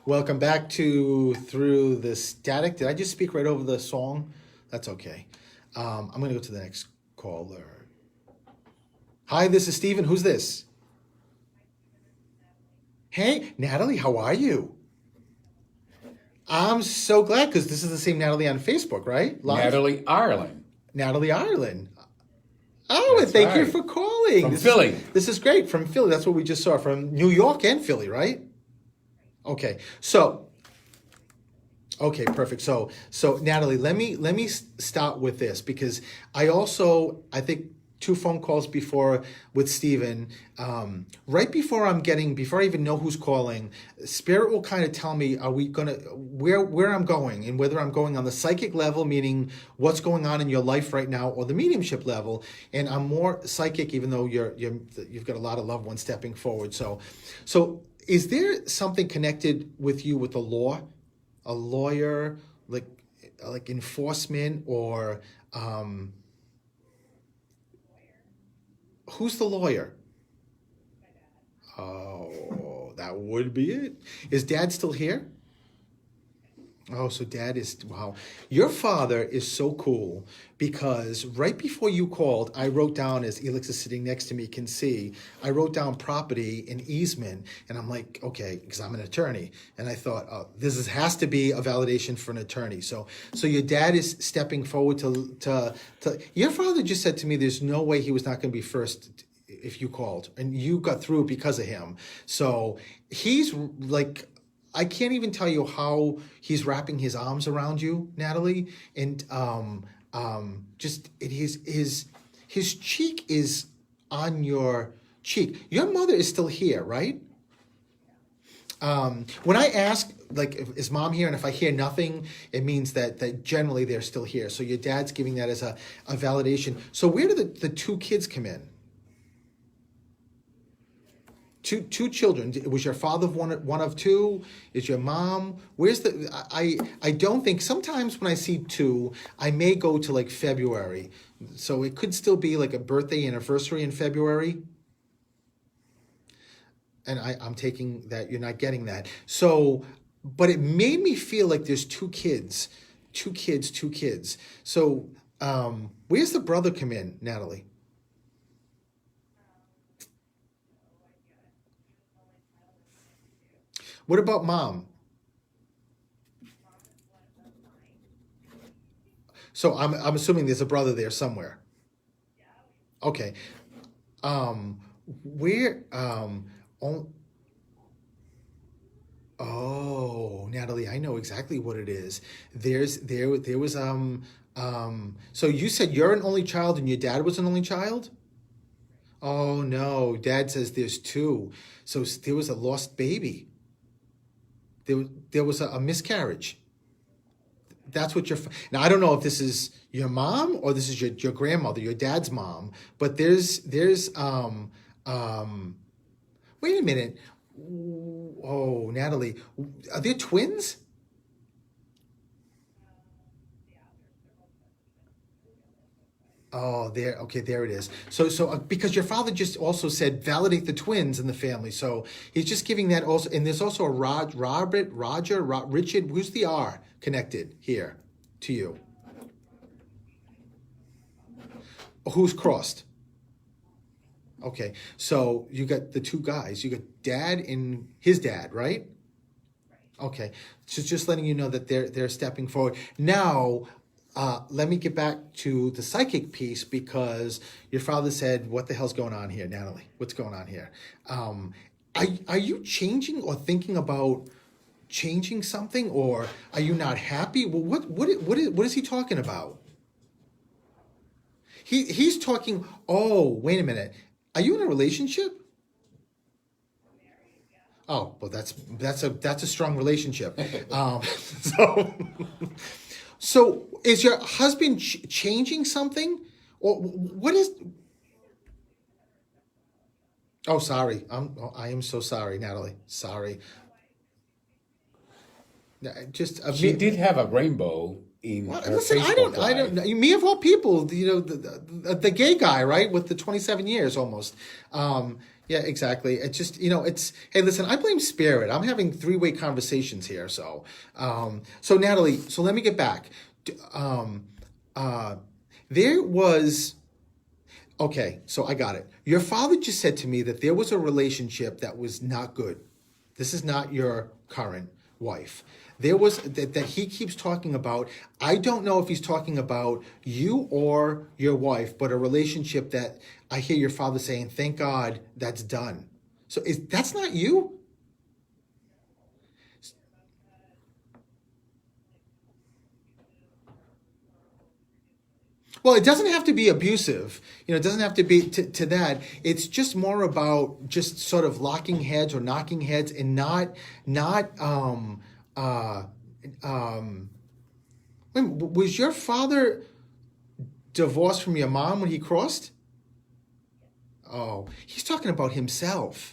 Welcome back to Through the Static. Did I just speak right over the song? That's okay. I'm going to go to the next caller. Hi, this is Steven. Who's this? Hey, Natalie, how are you? I'm so glad, because this is the same Natalie on Facebook, right? Live? Natalie Ireland. Natalie Ireland. Oh, That's and thank you right. for calling. From Philly. This is great. From Philly. That's what we just saw. From New York and Philly, right? Okay. Okay, perfect. So Natalie, let me start with this, because I think two phone calls before with Steven. Right before before I even know who's calling, Spirit will kind of tell me, are we gonna, where I'm going, and whether I'm going on the psychic level, meaning what's going on in your life right now, or the mediumship level. And I'm more psychic, even though you've got a lot of loved ones stepping forward. So is there something connected with you with the law, a lawyer, like enforcement, or who's the lawyer? Oh, that would be it. Is Dad still here? Oh, so Dad is, wow. Your father is so cool, because right before you called, I wrote down, as Elix is sitting next to me, can see, I wrote down property and easement, and I'm like, okay, because I'm an attorney. And I thought, oh, has to be a validation for an attorney. So your dad is stepping forward to your father just said to me, there's no way he was not going to be first if you called, and you got through because of him. So he's like, I can't even tell you how he's wrapping his arms around you, Natalie, and just his cheek is on your cheek. Your mother is still here, right? When I ask, like, is Mom here, and if I hear nothing, it means that generally they're still here. So your dad's giving that as a validation. So where do the two kids come in? Two children. Was your father one of two? Is your mom? Where's the? I don't think. Sometimes when I see two, I may go to like February, so it could still be like a birthday anniversary in February. And I'm taking that you're not getting that. So, but it made me feel like there's two kids. So, where's the brother come in, Natalie? What about Mom? So I'm assuming there's a brother there somewhere. Okay. Where oh, Natalie, I know exactly what it is. There was so you said you're an only child and your dad was an only child? Oh no, Dad says there's two. So there was a lost baby. There was a miscarriage. That's what now I don't know if this is your mom or this is your grandmother, your dad's mom, but there's wait a minute. Oh, Natalie, are there twins? Oh, there. Okay, there it is. So because your father just also said validate the twins in the family, so he's just giving that also. And there's also a Richard. Who's the R connected here to you? Who's crossed? Okay, so you got the two guys. You got Dad and his dad, right? Okay, so just letting you know that they're stepping forward now. Let me get back to the psychic piece, because your father said, what the hell's going on here, Natalie? What's going on here? Are you changing or thinking about changing something, or are you not happy? Well, what is he talking about? He's talking, oh, wait a minute. Are you in a relationship? Oh, well, that's a strong relationship. So is your husband changing something, or what is? Oh, sorry. I am so sorry, Natalie. Sorry. She did have a rainbow in her listen, Facebook I don't know. Live. Me of all people, you know, the gay guy, right, with the 27 years almost. Yeah, exactly. It's just, you know, hey, listen, I blame Spirit. I'm having three-way conversations here. So Natalie, so let me get back. There was, okay, so I got it. Your father just said to me that there was a relationship that was not good. This is not your current wife. There was that he keeps talking about. I don't know if he's talking about you or your wife, but a relationship that I hear your father saying, thank God that's done. So that's not you? Well, it doesn't have to be abusive. It doesn't have to be to that. It's just more about just sort of locking heads or knocking heads, and not was your father divorced from your mom when he crossed? Oh, he's talking about himself.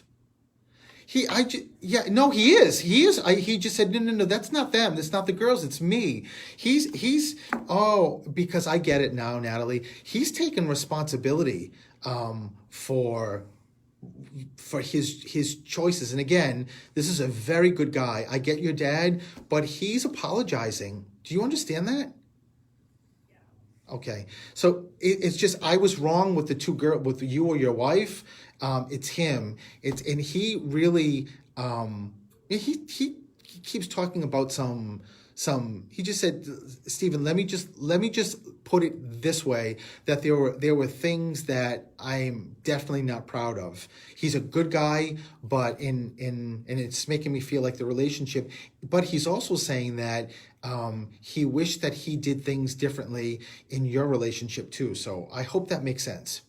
He is. He just said, no, that's not them. That's not the girls. It's me. Because I get it now, Natalie. He's taken responsibility for his choices. And again, this is a very good guy. I get your dad, but he's apologizing. Do you understand that? Okay, so it's just I was wrong with the two girls, with you or your wife. It's him. And he really he keeps talking about some. He just said, Stephen, let me just put it this way, that there were things that I'm definitely not proud of. He's a good guy, but and it's making me feel like the relationship. But he's also saying that he wished that he did things differently in your relationship too. So I hope that makes sense.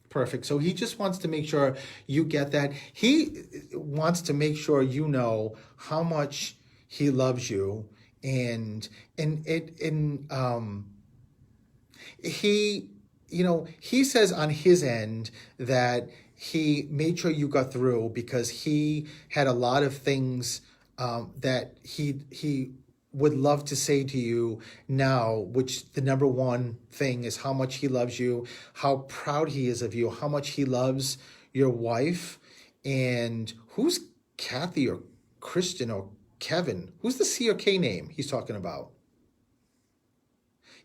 Perfect. So he just wants to make sure you get that. He wants to make sure you know how much he loves you, and he says on his end that he made sure you got through because he had a lot of things that he would love to say to you now, which the number one thing is how much he loves you, how proud he is of you, how much he loves your wife. And who's Kathy or Christian or Kevin? Who's the C or K name he's talking about?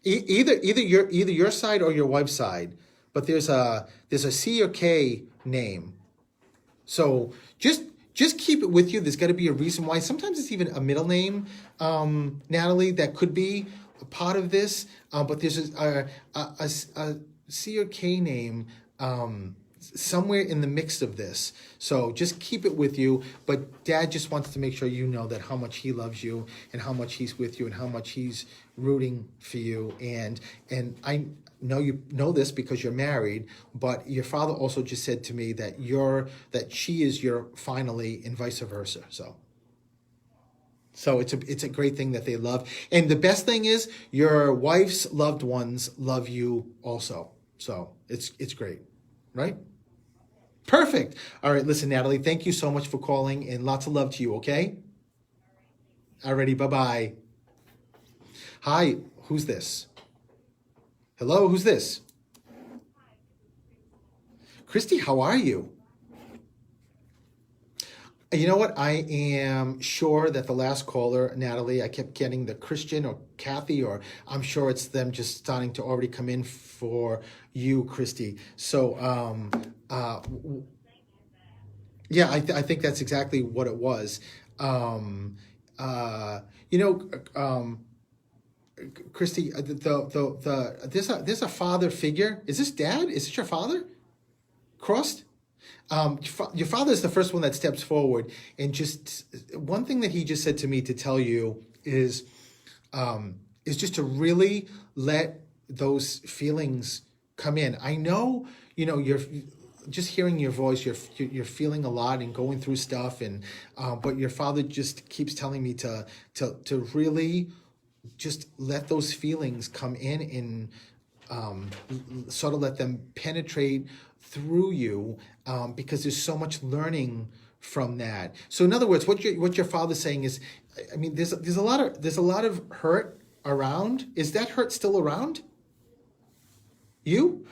Either your side or your wife's side, but there's a C or K name. So just keep it with you. There's got to be a reason why. Sometimes it's even a middle name, Natalie, that could be a part of this. But there's a C or K name somewhere in the mix of this. So just keep it with you. But Dad just wants to make sure you know that how much he loves you and how much he's with you and how much he's rooting for you. And I know you know this because you're married, but your father also just said to me that she is your finally, and vice versa. So it's a great thing that they love. And the best thing is your wife's loved ones love you also. So it's great, right? Perfect. All right, listen, Natalie, thank you so much for calling, and lots of love to you, okay? Alrighty, bye-bye. Hi, who's this? Hello, who's this? Christy, how are you? You know what? I am sure that the last caller, Natalie, I kept getting the Christian or Kathy, or I'm sure it's them just starting to already come in for you, Christy. So, yeah, I think that's exactly what it was. Christy, there's a father figure. Is this Dad? Is this your father? Crossed? Your father is the first one that steps forward, and just one thing that he just said to me to tell you is just to really let those feelings come in. I know, you're just hearing your voice. You're feeling a lot and going through stuff, and but your father just keeps telling me to really just let those feelings come in and sort of let them penetrate through you, because there's so much learning from that. So in other words, what your father's saying is, I mean, there's a lot of hurt around. Is that hurt still around you?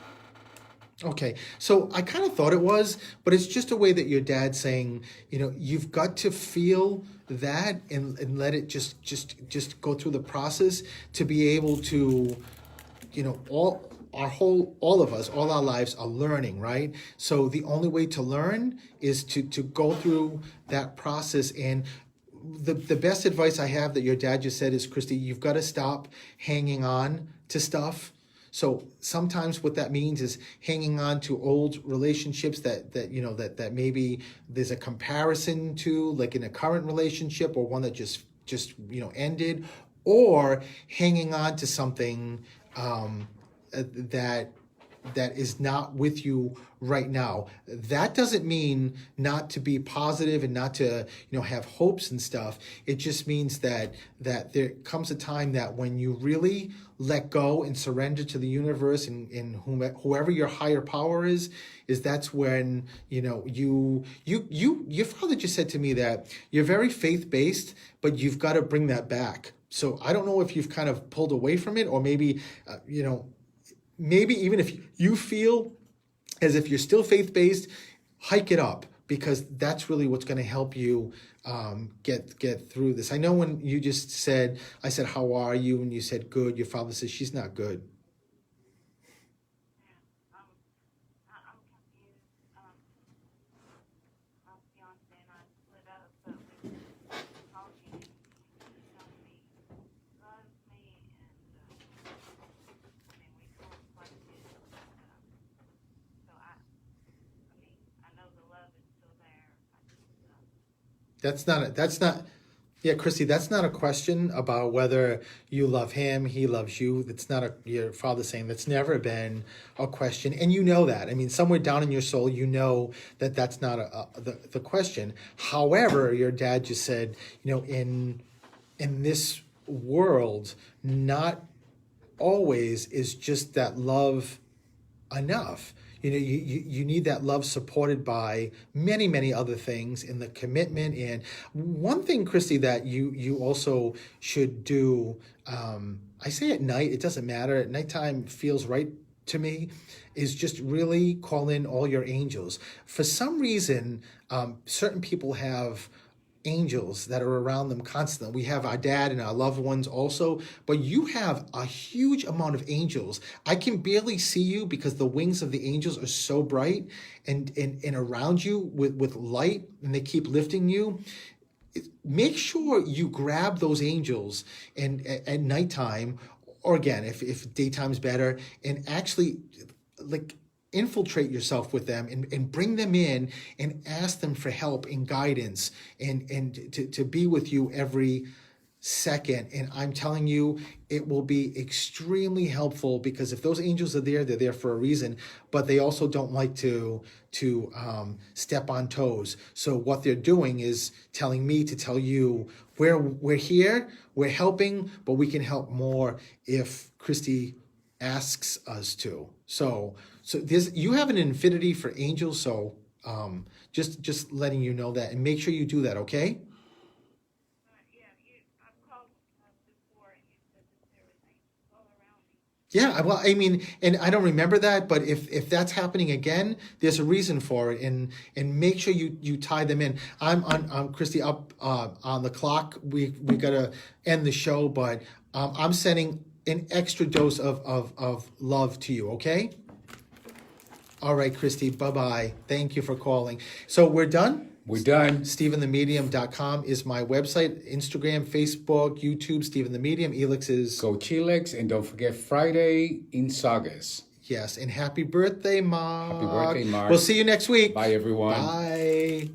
Okay, so I kind of thought it was, but it's just a way that your dad's saying, you've got to feel that and let it just go through the process to be able to, all of us, all our lives are learning, right? So the only way to learn is to go through that process. And the best advice I have that your dad just said is, Christy, you've got to stop hanging on to stuff. So sometimes what that means is hanging on to old relationships that maybe there's a comparison to, like in a current relationship or one that just ended, or hanging on to something that is not with you right now. That doesn't mean not to be positive and not to, have hopes and stuff. It just means that there comes a time that when you really let go and surrender to the universe and whoever your higher power is that's when, your father just said to me that you're very faith-based, but you've got to bring that back. So I don't know if you've kind of pulled away from it, or maybe, maybe even if you feel as if you're still faith-based, hike it up, because that's really what's going to help you get through this. I know when you just said, I said, how are you? And you said, good. Your father says, she's not good. I'm confused. My fiance and I split up, but we were talking, and he told me he loves me, and we talk quite a bit. So I know the love is still there. That's not, yeah, Christy, that's not a question about whether you love him, he loves you. That's not your father saying. That's never been a question. And you know that. I mean, somewhere down in your soul, you know that that's not the question. However, your dad just said, in this world, not always is just that love enough. You need that love supported by many, many other things in the commitment. And one thing, Christy, that you also should do, I say at night, it doesn't matter. At nighttime feels right to me, is just really call in all your angels. For some reason, certain people have angels that are around them constantly. We have our dad and our loved ones also, but you have a huge amount of angels. I can barely see you because the wings of the angels are so bright and around you with light, and they keep lifting you. Make sure you grab those angels and at nighttime, or again, if daytime's better, and actually infiltrate yourself with them and bring them in and ask them for help and guidance and to be with you every second. And I'm telling you, it will be extremely helpful, because if those angels are there, they're there for a reason, but they also don't like to step on toes. So what they're doing is telling me to tell you, we're here, we're helping, but we can help more if Christy asks us to. So you have an infinity for angels. So just letting you know that, and make sure you do that. Okay. I've called before, and you said that there was angels all around me. Yeah, well, I mean, and I don't remember that, but if that's happening again, there's a reason for it, and make sure you tie them in. I'm Christy, up on the clock. We gotta end the show, but I'm sending an extra dose of love to you. Okay. All right, Christy. Bye-bye. Thank you for calling. So we're done. We're done. StephenTheMedium.com is my website. Instagram, Facebook, YouTube, Stephen the Medium. Elix is... Go Chilex, and don't forget Friday in Saugus. Yes, and happy birthday, Mark. Happy birthday, Mark. We'll see you next week. Bye, everyone. Bye.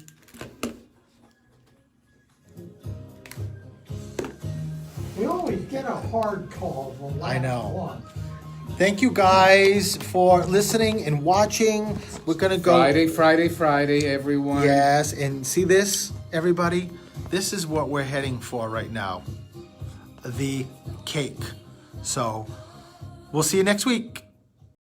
We always get a hard call the last I know. one. Thank you guys for listening and watching. We're going to go... Friday, everyone. Yes, and see this, everybody? This is what we're heading for right now. The cake. So, we'll see you next week.